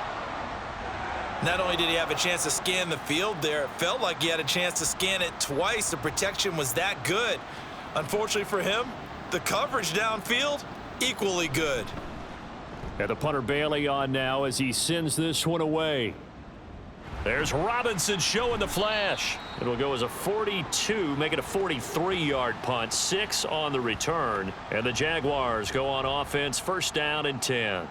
Speaker 3: Not only did he have a chance to scan the field there, it felt like he had a chance to scan it twice. The protection was that good. Unfortunately for him, the coverage downfield, equally good.
Speaker 2: And the punter Bailey on now as he sends this one away. There's Robinson showing the flash. It'll go as a 42, make it a 43-yard punt, 6 on the return. And the Jaguars go on offense, 1st down and 10.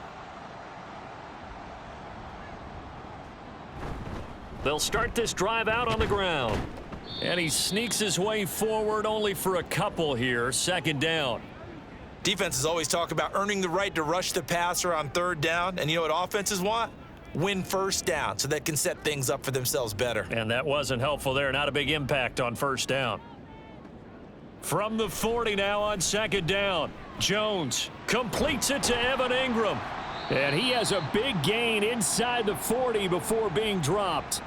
Speaker 2: They'll start this drive out on the ground. And he sneaks his way forward only for a couple here, 2nd down.
Speaker 3: Defenses always talk about earning the right to rush the passer on 3rd down. And you know what offenses want? Win 1st down so they can set things up for themselves better.
Speaker 2: And that wasn't helpful there. Not a big impact on 1st down. From the 40 now on 2nd down. Jones completes it to Evan Ingram. And he has a big gain inside the 40 before being dropped.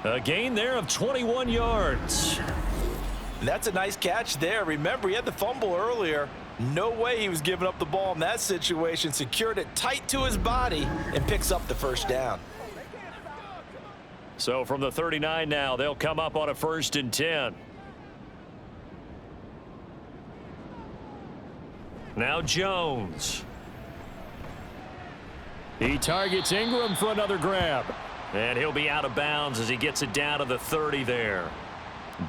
Speaker 2: A gain there of 21 yards.
Speaker 4: That's a nice catch there. Remember, he had the fumble earlier. No way he was giving up the ball in that situation. Secured it tight to his body and picks up the 1st down.
Speaker 2: So from the 39 now, they'll come up on a 1st and 10. Now Jones. He targets Ingram for another grab. And he'll be out of bounds as he gets it down to the 30 there.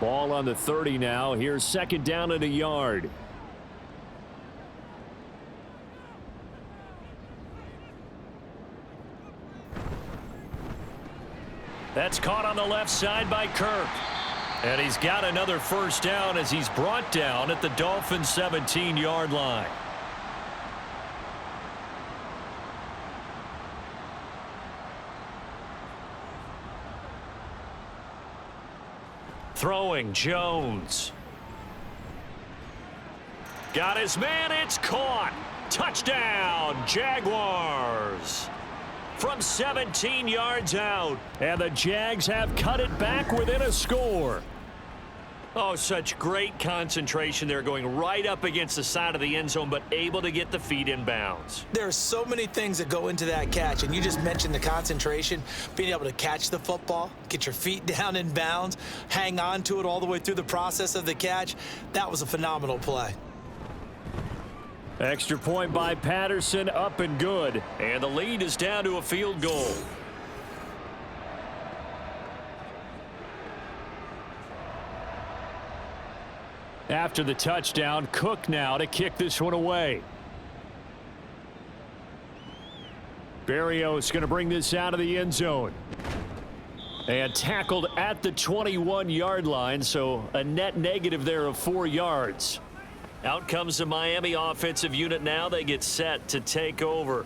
Speaker 2: Ball on the 30 now. Here's 2nd down and a yard. That's caught on the left side by Kirk. And he's got another 1st down as he's brought down at the Dolphins' 17-yard line. Throwing Jones. Got his man. It's caught. Touchdown, Jaguars. From 17 yards out. And the Jags have cut it back within a score. Oh, such great concentration there, going right up against the side of the end zone, but able to get the feet in bounds.
Speaker 3: There are so many things that go into that catch, and you just mentioned the concentration, being able to catch the football, get your feet down in bounds, hang on to it all the way through the process of the catch. That was a phenomenal play.
Speaker 2: Extra point by Patterson, up and good. And the lead is down to a field goal. After the touchdown, Cook now to kick this one away. Berrios going to bring this out of the end zone. And tackled at the 21-yard line, so a net negative there of 4 yards. Out comes the Miami offensive unit now. They get set to take over.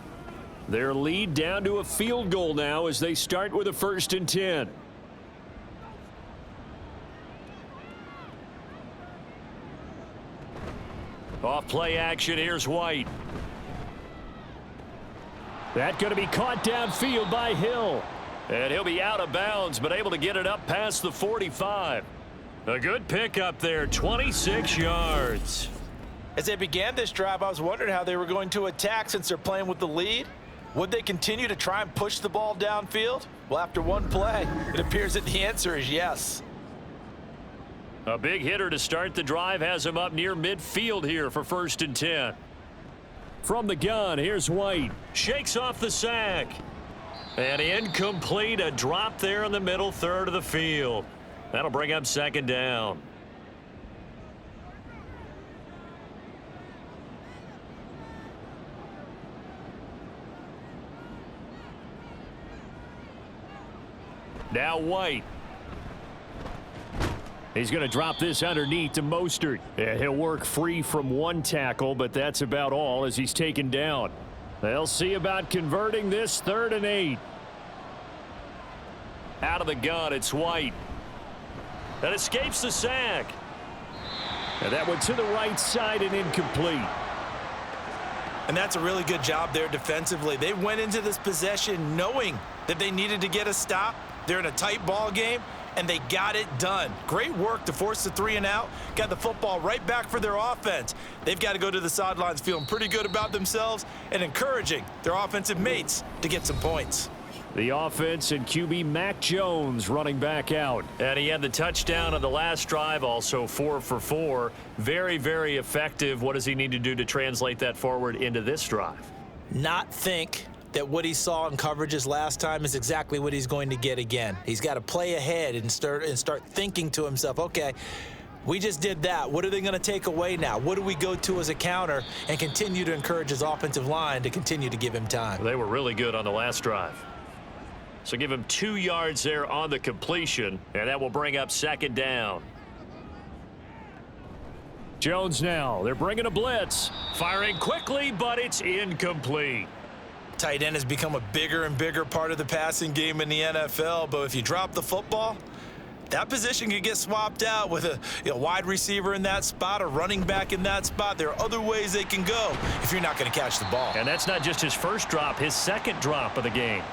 Speaker 2: Their lead down to a field goal now as they start with a 1st and 10. Off play action, here's White. That going to be caught downfield by Hill. And he'll be out of bounds, but able to get it up past the 45. A good pickup there, 26 yards.
Speaker 4: As they began this drive, I was wondering how they were going to attack since they're playing with the lead. Would they continue to try and push the ball downfield? Well, after one play, it appears that the answer is yes.
Speaker 2: A big hitter to start the drive has him up near midfield here for 1st and 10. From the gun, here's White. Shakes off the sack. And incomplete, a drop there in the middle third of the field. That'll bring up 2nd down. Now White. He's going to drop this underneath to Mostert. Yeah, he'll work free from one tackle, but that's about all as he's taken down. They'll see about converting this 3rd and 8. Out of the gun, it's White. That escapes the sack. And that one to the right side and incomplete.
Speaker 3: And that's a really good job there defensively. They went into this possession knowing that they needed to get a stop. They're in a tight ball game, and they got it done. Great work to force the 3 and out. Got the football right back for their offense. They've got to go to the sidelines feeling pretty good about themselves and encouraging their offensive mates to get some points.
Speaker 2: The offense and QB Mac Jones running back out. And he had the touchdown on the last drive, also 4 for 4. Very, very effective. What does he need to do to translate that forward into this drive?
Speaker 3: Not think that what he saw in coverages last time is exactly what he's going to get again. He's got to play ahead and start thinking to himself, okay, we just did that. What are they going to take away now? What do we go to as a counter? And continue to encourage his offensive line to continue to give him time.
Speaker 2: They were really good on the last drive. So give him 2 yards there on the completion, and that will bring up 2nd down. Jones now. They're bringing a blitz. Firing quickly, but it's incomplete.
Speaker 3: Tight end has become a bigger and bigger part of the passing game in the NFL, but if you drop the football, that position could get swapped out with a wide receiver in that spot, a running back in that spot. There are other ways they can go if you're not going to catch the ball.
Speaker 2: And that's not just his first drop, his 2nd drop of the game.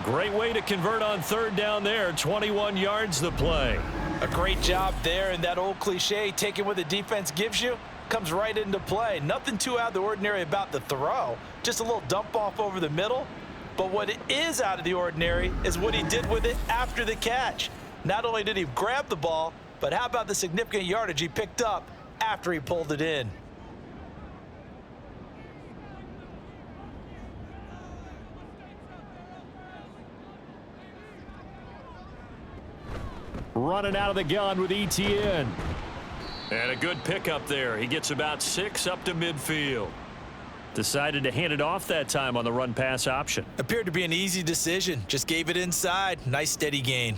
Speaker 2: Great way to convert on 3rd down there. 21 yards the play.
Speaker 4: A great job there, and that old cliche, taking what the defense gives you, comes right into play. Nothing too out of the ordinary about the throw. Just a little dump off over the middle. But what is out of the ordinary is what he did with it after the catch. Not only did he grab the ball, but how about the significant yardage he picked up after he pulled it in?
Speaker 2: Running out of the gun with ETN. And a good pickup there. He gets about 6 up to midfield. Decided to hand it off that time on the run-pass option.
Speaker 3: Appeared to be an easy decision. Just gave it inside. Nice steady gain.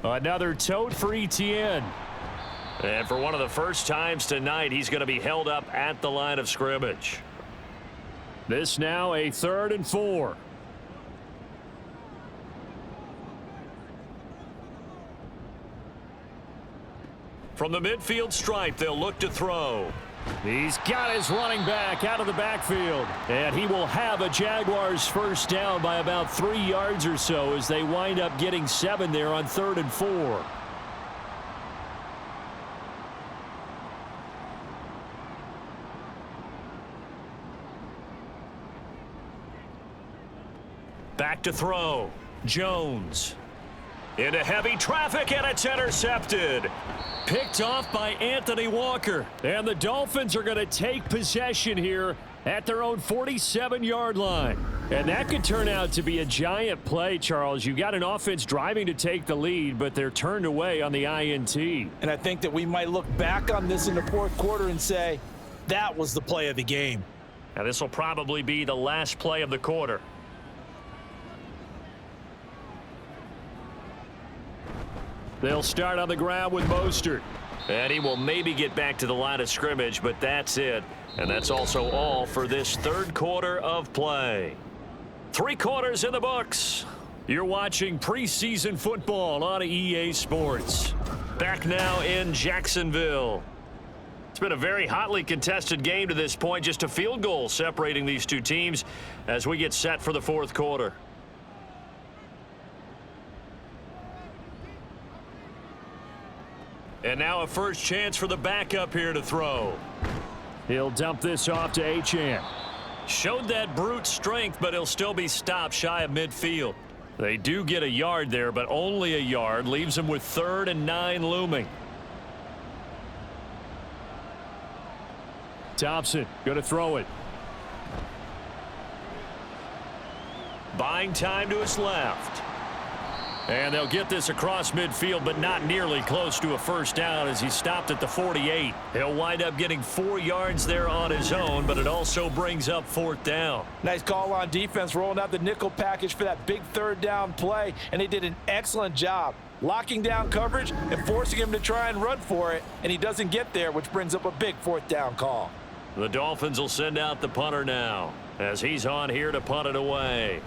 Speaker 2: Another tote for ETN. And for one of the first times tonight, he's going to be held up at the line of scrimmage. This now a 3rd and 4. From the midfield stripe, they'll look to throw. He's got his running back out of the backfield. And he will have a Jaguars first down by about 3 yards or so as they wind up getting 7 there on 3rd and 4. Back to throw. Jones. Into heavy traffic, and it's intercepted. Picked off by Anthony Walker. And the Dolphins are going to take possession here at their own 47-yard line. And that could turn out to be a giant play, Charles. You got an offense driving to take the lead, but they're turned away on the INT.
Speaker 4: And I think that we might look back on this in the 4th quarter and say, that was the play of the game.
Speaker 2: Now this will probably be the last play of the quarter. They'll start on the ground with Mostert. And he will maybe get back to the line of scrimmage, but that's it. And that's also all for this 3rd quarter of play. 3 quarters in the books. You're watching preseason football on EA Sports. Back now in Jacksonville. It's been a very hotly contested game to this point. Just a field goal separating these two teams as we get set for the 4th quarter. And now a first chance for the backup here to throw. He'll dump this off to Achane. Showed that brute strength, but he'll still be stopped shy of midfield. They do get a yard there, but only a yard. Leaves them with 3rd and 9 looming. Thompson going to throw it. Buying time to his left. And they'll get this across midfield, but not nearly close to a first down as he stopped at the 48. He'll wind up getting 4 yards there on his own, but it also brings up 4th down.
Speaker 4: Nice call on defense, rolling out the nickel package for that big 3rd down play, and they did an excellent job locking down coverage and forcing him to try and run for it, and he doesn't get there, which brings up a big 4th down call.
Speaker 2: The Dolphins will send out the punter now as he's on here to punt it away.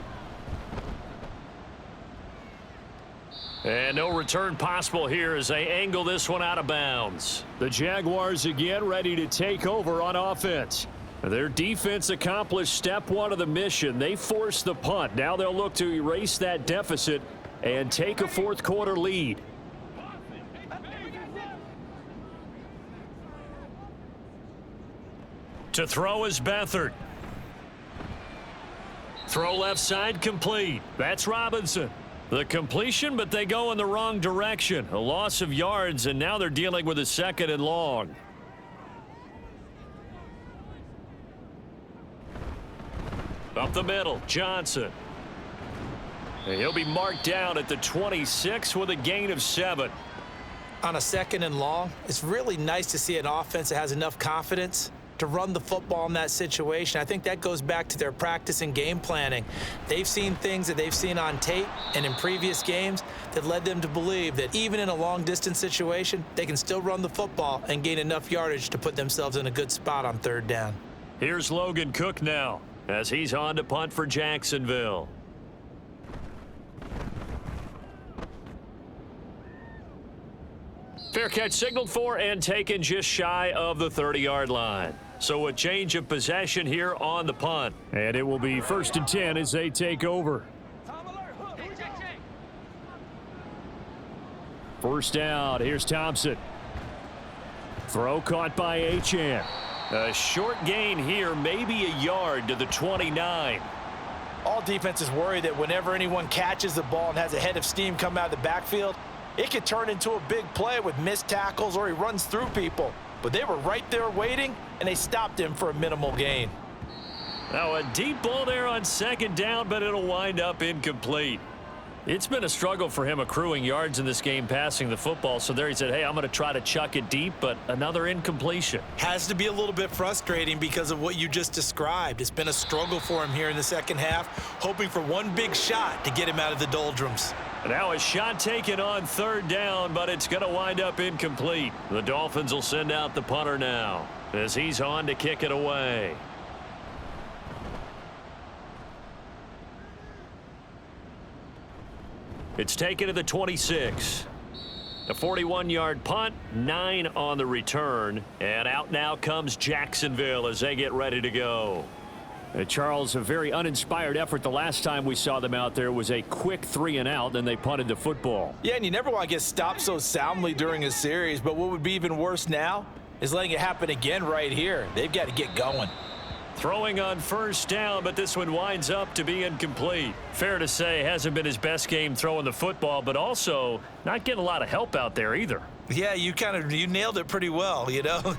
Speaker 2: And no return possible here as they angle this one out of bounds. The Jaguars again ready to take over on offense. Their defense accomplished step one of the mission. They forced the punt. Now they'll look to erase that deficit and take a fourth quarter lead. To throw is Beathard. Throw left side complete. That's Robinson. The completion, but they go in the wrong direction. A loss of yards, and now they're dealing with a 2nd and long. Up the middle, Johnson. And he'll be marked down at the 26 with a gain of 7.
Speaker 3: On a 2nd and long, it's really nice to see an offense that has enough confidence to run the football in that situation. I think that goes back to their practice and game planning. They've seen things that they've seen on tape and in previous games that led them to believe that even in a long-distance situation, they can still run the football and gain enough yardage to put themselves in a good spot on 3rd down.
Speaker 2: Here's Logan Cook now as he's on to punt for Jacksonville. Fair catch signaled for and taken just shy of the 30-yard line. So a change of possession here on the punt. And it will be 1st and 10 as they take over. First down. Here's Thompson. Throw caught by Achane. A short gain here, maybe a yard to the 29.
Speaker 4: All defenses worry that whenever anyone catches the ball and has a head of steam come out of the backfield, it could turn into a big play with missed tackles or he runs through people. But they were right there waiting, and they stopped him for a minimal gain.
Speaker 2: Now a deep ball there on 2nd down, but it'll wind up incomplete. It's been a struggle for him accruing yards in this game passing the football. So there he said, hey, I'm going to try to chuck it deep, but another incompletion.
Speaker 3: Has to be a little bit frustrating because of what you just described. It's been a struggle for him here in the 2nd half, hoping for one big shot to get him out of the doldrums.
Speaker 2: Now a shot taken on 3rd down, but it's going to wind up incomplete. The Dolphins will send out the punter now as he's on to kick it away. It's taken to the 26. A 41-yard punt, 9 on the return, and out now comes Jacksonville as they get ready to go. Charles, a very uninspired effort the last time we saw them out there was a quick 3-and-out, then they punted the football.
Speaker 4: Yeah, and you never want to get stopped so soundly during a series, but what would be even worse now is letting it happen again right here. They've got to get going.
Speaker 2: Throwing on 1st down, but this one winds up to be incomplete. Fair to say, hasn't been his best game throwing the football, but also not getting a lot of help out there either.
Speaker 3: Yeah, you nailed it pretty well, you know.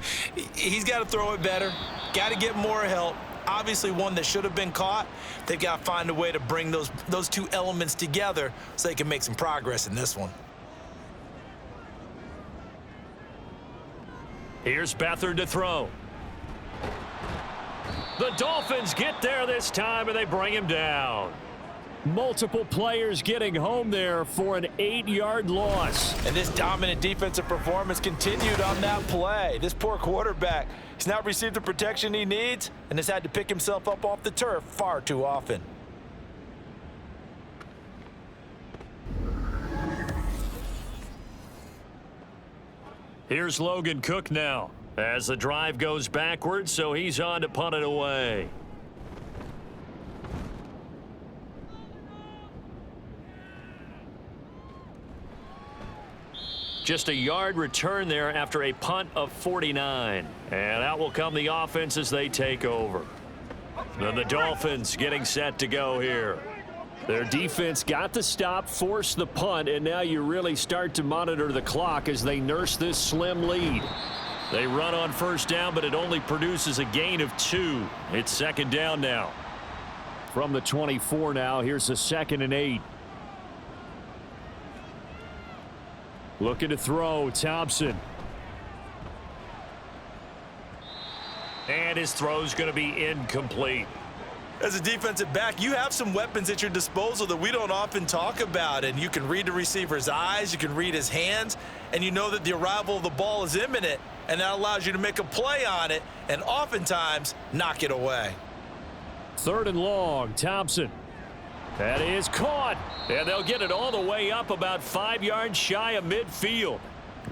Speaker 3: He's got to throw it better, got to get more help. Obviously one that should have been caught. They've got to find a way to bring those two elements together so they can make some progress in this one.
Speaker 2: Here's Beathard to throw. The Dolphins get there this time, and they bring him down. Multiple players getting home there for an 8-yard loss.
Speaker 4: And this dominant defensive performance continued on that play. This poor quarterback, he's not received the protection he needs and has had to pick himself up off the turf far too often.
Speaker 2: Here's Logan Cook now as the drive goes backwards, so he's on to punt it away. Just a yard return there after a punt of 49. And out will come the offense as they take over. Then the Dolphins getting set to go here. Their defense got the stop, forced the punt, and now you really start to monitor the clock as they nurse this slim lead. They run on 1st down, but it only produces a gain of 2. It's 2nd down now. From the 24 now, here's the 2nd and 8. Looking to throw, Thompson. And his throw's going to be incomplete.
Speaker 3: As a defensive back, you have some weapons at your disposal that we don't often talk about, and you can read the receiver's eyes, you can read his hands, and you know that the arrival of the ball is imminent, and that allows you to make a play on it and oftentimes knock it away.
Speaker 2: 3rd and long, Thompson. That is caught, and they'll get it all the way up about 5 yards shy of midfield.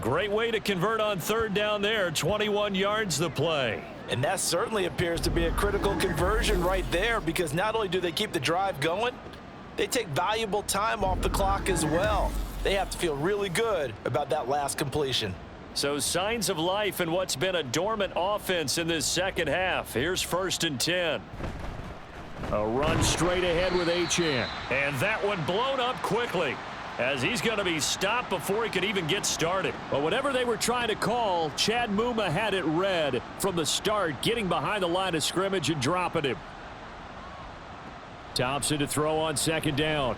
Speaker 2: Great way to convert on 3rd down there, 21 yards the play.
Speaker 4: And that certainly appears to be a critical conversion right there, because not only do they keep the drive going, they take valuable time off the clock as well. They have to feel really good about that last completion.
Speaker 2: So signs of life in what's been a dormant offense in this second half. Here's 1st and 10. A run straight ahead with Achane. And that one blown up quickly, as he's going to be stopped before he could even get started. But whatever they were trying to call, Chad Muma had it read from the start, getting behind the line of scrimmage and dropping him. Thompson to throw on 2nd down.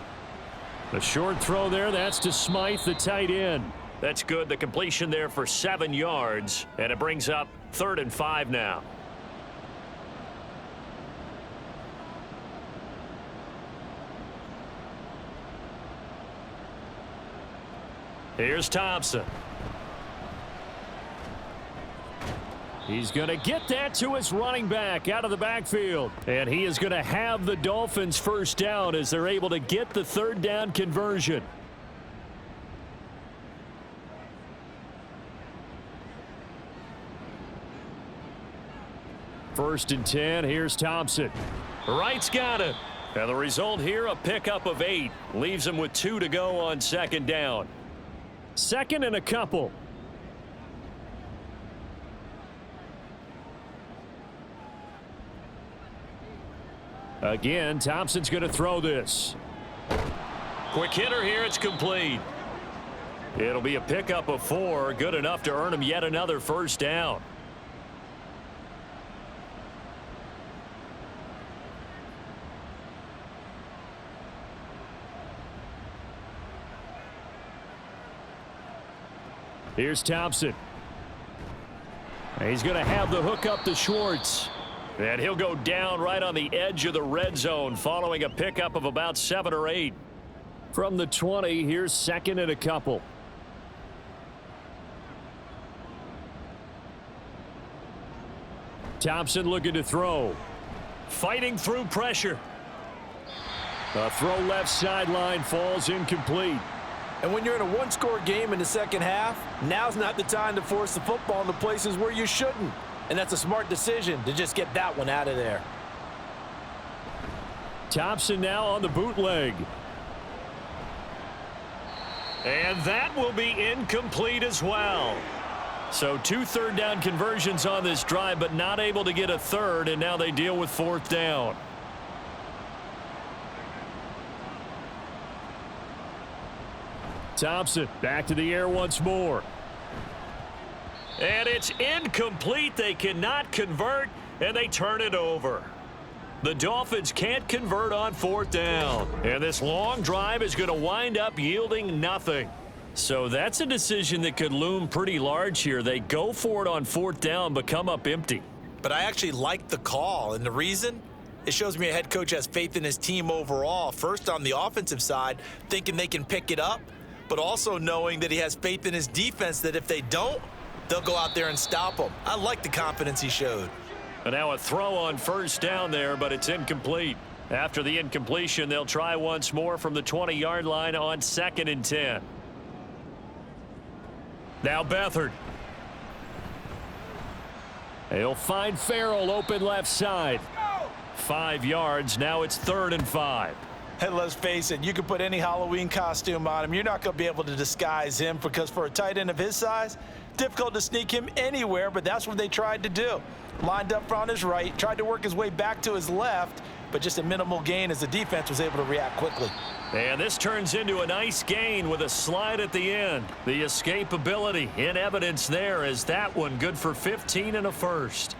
Speaker 2: The short throw there, that's to Smythe, the tight end. That's good. The completion there for 7 yards, and it brings up 3rd and 5 now. Here's Thompson. He's going to get that to his running back out of the backfield. And he is going to have the Dolphins 1st down as they're able to get the 3rd down conversion. First and 10, here's Thompson. Wright's got it. And the result here, a pickup of 8. Leaves him with 2 to go on 2nd down. 2nd and a couple. Again, Thompson's going to throw this. Quick hitter here, it's complete. It'll be a pickup of 4, good enough to earn him yet another 1st down. Here's Thompson. He's going to have the hook up to Schwartz. And he'll go down right on the edge of the red zone following a pickup of about 7 or 8. From the 20, here's 2nd and a couple. Thompson looking to throw. Fighting through pressure. A throw left sideline falls incomplete.
Speaker 4: And when you're in a one-score game in the second half, now's not the time to force the football in the places where you shouldn't. And that's a smart decision to just get that one out of there.
Speaker 2: Thompson now on the bootleg. And that will be incomplete as well. So 2 3rd down conversions on this drive, but not able to get a 3rd, and now they deal with 4th down. Thompson back to the air once more. And it's incomplete. They cannot convert, and they turn it over. The Dolphins can't convert on 4th down. And this long drive is going to wind up yielding nothing. So that's a decision that could loom pretty large here. They go for it on 4th down, but come up empty.
Speaker 3: But I actually like the call, and the reason? It shows me a head coach has faith in his team overall. First, on the offensive side, thinking they can pick it up, but also knowing that he has faith in his defense that if they don't, they'll go out there and stop them. I like the confidence he showed.
Speaker 2: And now a throw on 1st down there, but it's incomplete. After the incompletion, they'll try once more from the 20-yard line on 2nd and 10. Now Beathard. He'll find Farrell open left side. 5 yards. Now it's 3rd and 5.
Speaker 4: And let's face it, you can put any Halloween costume on him. You're not going to be able to disguise him, because for a tight end of his size, difficult to sneak him anywhere, but that's what they tried to do. Lined up on his right, tried to work his way back to his left, but just a minimal gain as the defense was able to react quickly.
Speaker 2: And this turns into a nice gain with a slide at the end. The escapability in evidence there, as that one good for 15 and a 1st.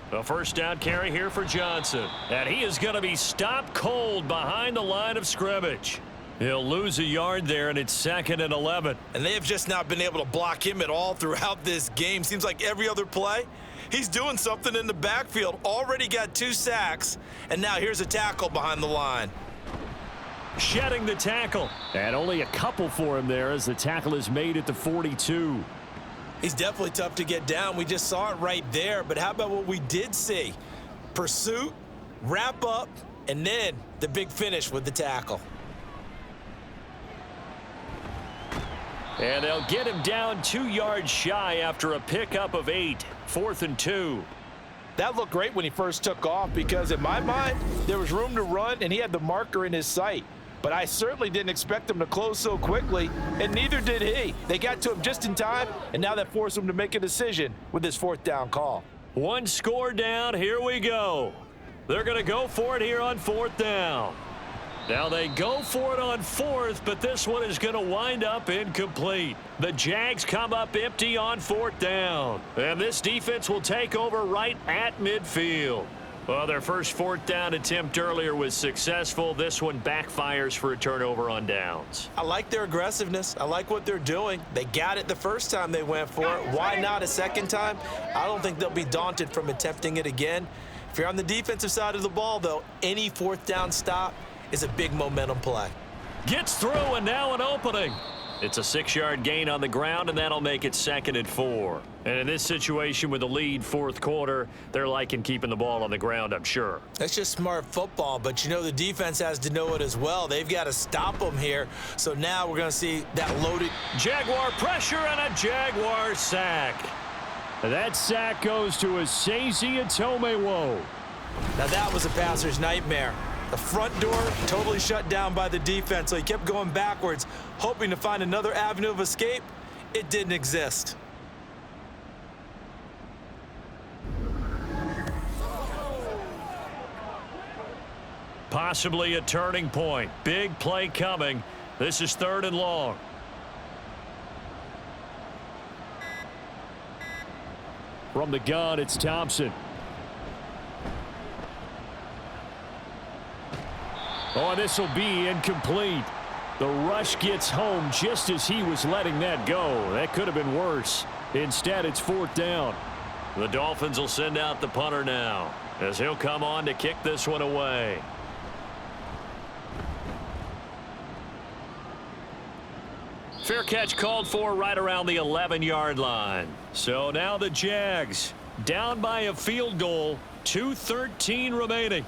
Speaker 2: A 1st down carry here for Johnson. And he is going to be stopped cold behind the line of scrimmage. He'll lose a yard there, and it's 2nd and 11.
Speaker 3: And they have just not been able to block him at all throughout this game. Seems like every other play, he's doing something in the backfield. Already got 2 sacks, and now here's a tackle behind the line.
Speaker 2: Shedding the tackle. And only a couple for him there as the tackle is made at the 42.
Speaker 3: He's definitely tough to get down. We just saw it right there. But how about what we did see? Pursuit, wrap up, and then the big finish with the tackle.
Speaker 2: And they'll get him down 2 yards shy after a pickup of 8. 4th and 2.
Speaker 4: That looked great when he first took off because in my mind, there was room to run and he had the marker in his sight. But I certainly didn't expect him to close so quickly, and neither did he. They got to him just in time, and now that forced him to make a decision with his 4th down call.
Speaker 2: 1 score down. Here we go. They're going to go for it here on 4th down. Now they go for it on 4th, but this one is going to wind up incomplete. The Jags come up empty on 4th down. And this defense will take over right at midfield. Well, their first 4th down attempt earlier was successful. This one backfires for a turnover on downs.
Speaker 3: I like their aggressiveness. I like what they're doing. They got it the first time they went for it. Why not a second time? I don't think they'll be daunted from attempting it again. If you're on the defensive side of the ball, though, any 4th down stop is a big momentum play.
Speaker 2: Gets through, and now an opening. It's a 6-yard gain on the ground, and that'll make it 2nd and 4. And in this situation with the lead 4th quarter, they're liking keeping the ball on the ground, I'm sure.
Speaker 3: That's just smart football, but you know the defense has to know it as well. They've got to stop them here. So now we're going to see that loaded.
Speaker 2: Jaguar pressure and a Jaguar sack. That sack goes to Asese Atomewo.
Speaker 3: Now that was a passer's nightmare. The front door totally shut down by the defense, so he kept going backwards, hoping to find another avenue of escape. It didn't exist.
Speaker 2: Possibly a turning point. Big play coming. This is 3rd and long. From the gun, it's Thompson. Oh, this will be incomplete. The rush gets home just as he was letting that go. That could have been worse. Instead, it's 4th down. The Dolphins will send out the punter now as he'll come on to kick this one away. Fair catch called for right around the 11-yard line. So now the Jags down by a field goal. 2:13 remaining.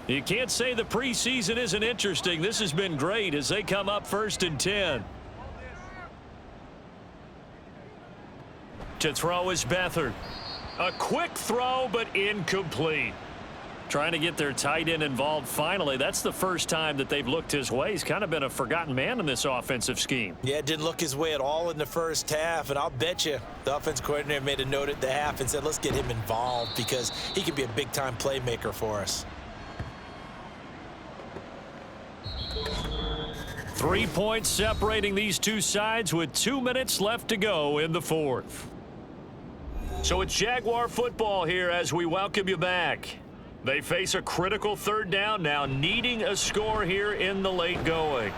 Speaker 2: You can't say the preseason isn't interesting. This has been great as they come up 1st and 10. To throw is Beathard. A quick throw, but incomplete. Trying to get their tight end involved finally. That's the first time that they've looked his way. He's kind of been a forgotten man in this offensive scheme.
Speaker 3: Yeah, it didn't look his way at all in the first half, and I'll bet you the offense coordinator made a note at the half and said, let's get him involved because he could be a big-time playmaker for us.
Speaker 2: 3 points separating these two sides with 2 minutes left to go in the 4th. So it's Jaguar football here as we welcome you back. They face a critical 3rd down now, needing a score here in the late going.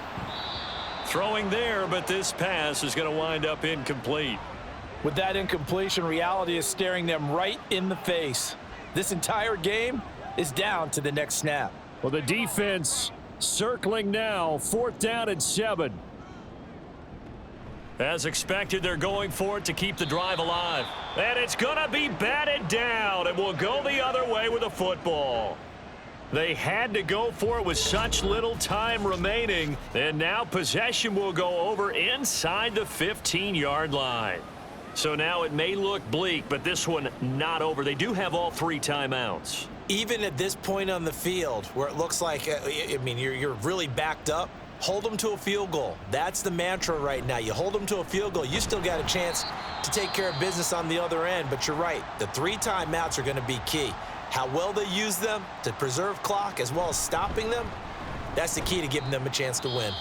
Speaker 2: Throwing there, but this pass is going to wind up incomplete.
Speaker 4: With that incompletion, reality is staring them right in the face. This entire game is down to the next snap.
Speaker 2: Well, the defense circling now, 4th down and 7. As expected, they're going for it to keep the drive alive. And it's going to be batted down, and will go the other way with a football. They had to go for it with such little time remaining, and now possession will go over inside the 15-yard line. So now it may look bleak, but this one not over. They do have all 3 timeouts.
Speaker 3: Even at this point on the field where it looks like, you're really backed up, hold them to a field goal. That's the mantra right now. You hold them to a field goal, you still got a chance to take care of business on the other end. But you're right, the 3 timeouts are going to be key. How well they use them to preserve clock as well as stopping them, that's the key to giving them a chance to win.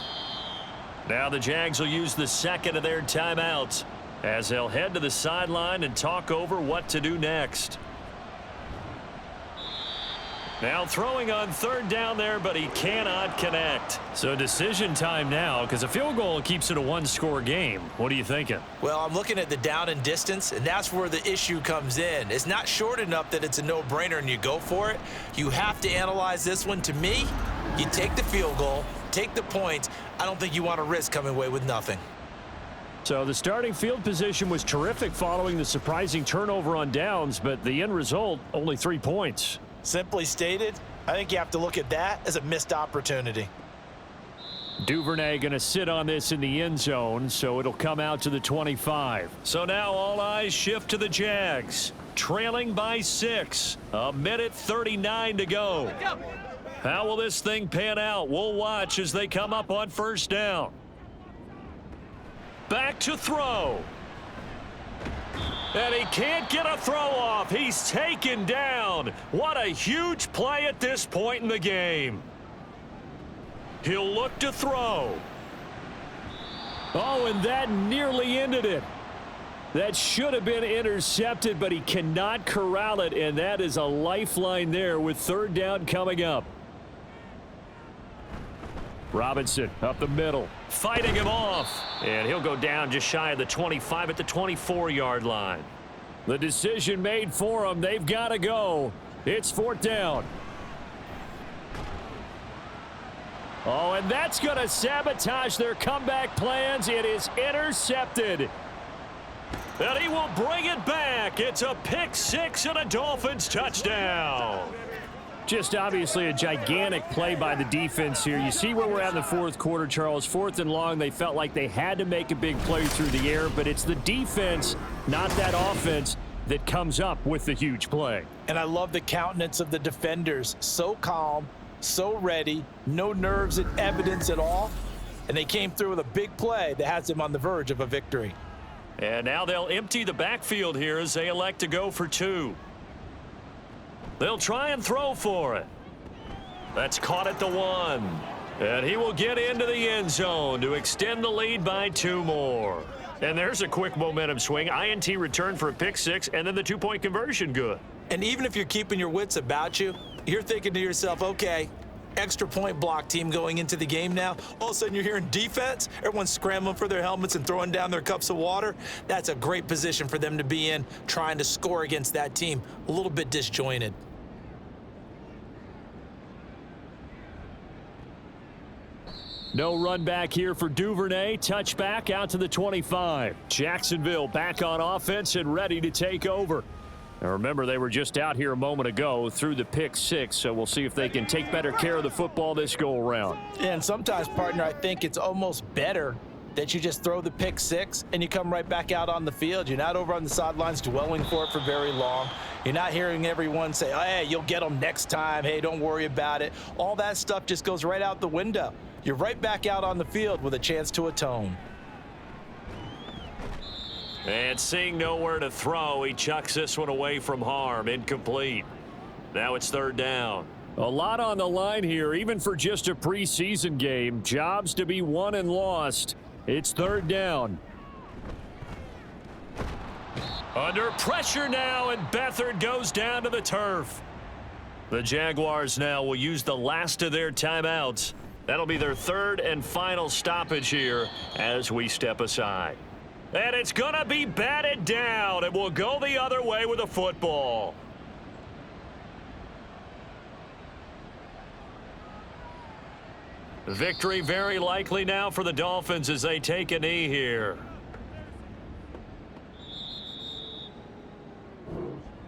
Speaker 2: Now the Jags will use the 2nd of their timeouts as they'll head to the sideline and talk over what to do next. Now throwing on 3rd down there, but he cannot connect. So decision time now, because a field goal keeps it a 1-score game. What are you thinking?
Speaker 3: Well, I'm looking at the down and distance, and that's where the issue comes in. It's not short enough that it's a no-brainer and you go for it. You have to analyze this one. To me, you take the field goal, take the points. I don't think you want to risk coming away with nothing.
Speaker 2: So the starting field position was terrific following the surprising turnover on downs, but the end result, only 3 points.
Speaker 4: Simply stated, I think you have to look at that as a missed opportunity.
Speaker 2: Duvernay going to sit on this in the end zone, so it'll come out to the 25. So now all eyes shift to the Jags, trailing by 6. 1:39 to go. How will this thing pan out? We'll watch as they come up on first down. Back to throw. And he can't get a throw off. He's taken down. What a huge play at this point in the game. He'll look to throw. Oh, and that nearly ended it. That should have been intercepted, but he cannot corral it, and that is a lifeline there with third down coming up. Robinson up the middle, fighting him off, and he'll go down just shy of the 25 at the 24-yard line. The decision made for him. They've got to go. It's fourth down. Oh, and that's going to sabotage their comeback plans. It is intercepted. And he will bring it back. It's a pick six and a Dolphins touchdown. Just obviously a gigantic play by the defense here. You see where we're at in the fourth quarter, Charles. Fourth and long, they felt like they had to make a big play through the air, but it's the defense, not that offense, that comes up with the huge play.
Speaker 4: And I love the countenance of the defenders. So calm, so ready, no nerves and evidence at all. And they came through with a big play that has them on the verge of a victory.
Speaker 2: And now they'll empty the backfield here as they elect to go for 2. They'll try and throw for it. That's caught at the 1. And he will get into the end zone to extend the lead by 2 more. And there's a quick momentum swing. INT return for a pick 6, and then the 2-point conversion good.
Speaker 3: And even if you're keeping your wits about you, you're thinking to yourself, okay, extra point block team going into the game now. All of a sudden you're hearing defense. Everyone's scrambling for their helmets and throwing down their cups of water. That's a great position for them to be in, trying to score against that team. A little bit disjointed.
Speaker 2: No run back here for Duvernay. Touchback out to the 25. Jacksonville back on offense and ready to take over. Now remember, they were just out here a moment ago through the pick 6, so we'll see if they can take better care of the football this go-around.
Speaker 4: And sometimes, partner, I think it's almost better that you just throw the pick 6 and you come right back out on the field. You're not over on the sidelines dwelling for it for very long. You're not hearing everyone say, oh, hey, you'll get them next time. Hey, don't worry about it. All that stuff just goes right out the window. You're right back out on the field with a chance to atone.
Speaker 2: And seeing nowhere to throw, he chucks this one away from harm. Incomplete. Now it's third down. A lot on the line here, even for just a preseason game. Jobs to be won and lost. It's third down. Under pressure now, and Beathard goes down to the turf. The Jaguars now will use the last of their timeouts. That'll be their third and final stoppage here as we step aside. And it's going to be batted down, and we'll go the other way with a football. Victory very likely now for the Dolphins as they take a knee here.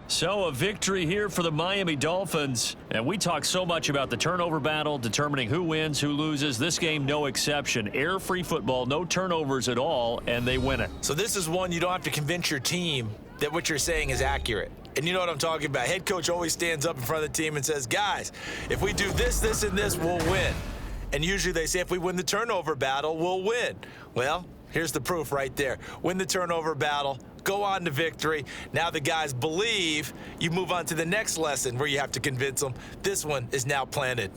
Speaker 2: So a victory here for the Miami Dolphins. And we talk so much about the turnover battle, determining who wins, who loses. This game, no exception. Air-free football, no turnovers at all, and they win it.
Speaker 3: So this is one you don't have to convince your team that what you're saying is accurate. And you know what I'm talking about. Head coach always stands up in front of the team and says, guys, if we do this, this, and this, we'll win. And usually they say if we win the turnover battle, we'll win. Well, here's the proof right there. Win the turnover battle. Go on to victory. Now the guys believe. You move on to the next lesson where you have to convince them. This one is now planted.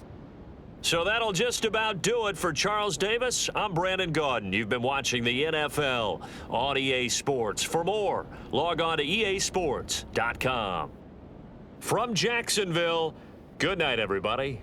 Speaker 2: So that'll just about do it for Charles Davis. I'm Brandon Gaudin. You've been watching the NFL on EA Sports. For more, log on to easports.com. From Jacksonville, good night, everybody.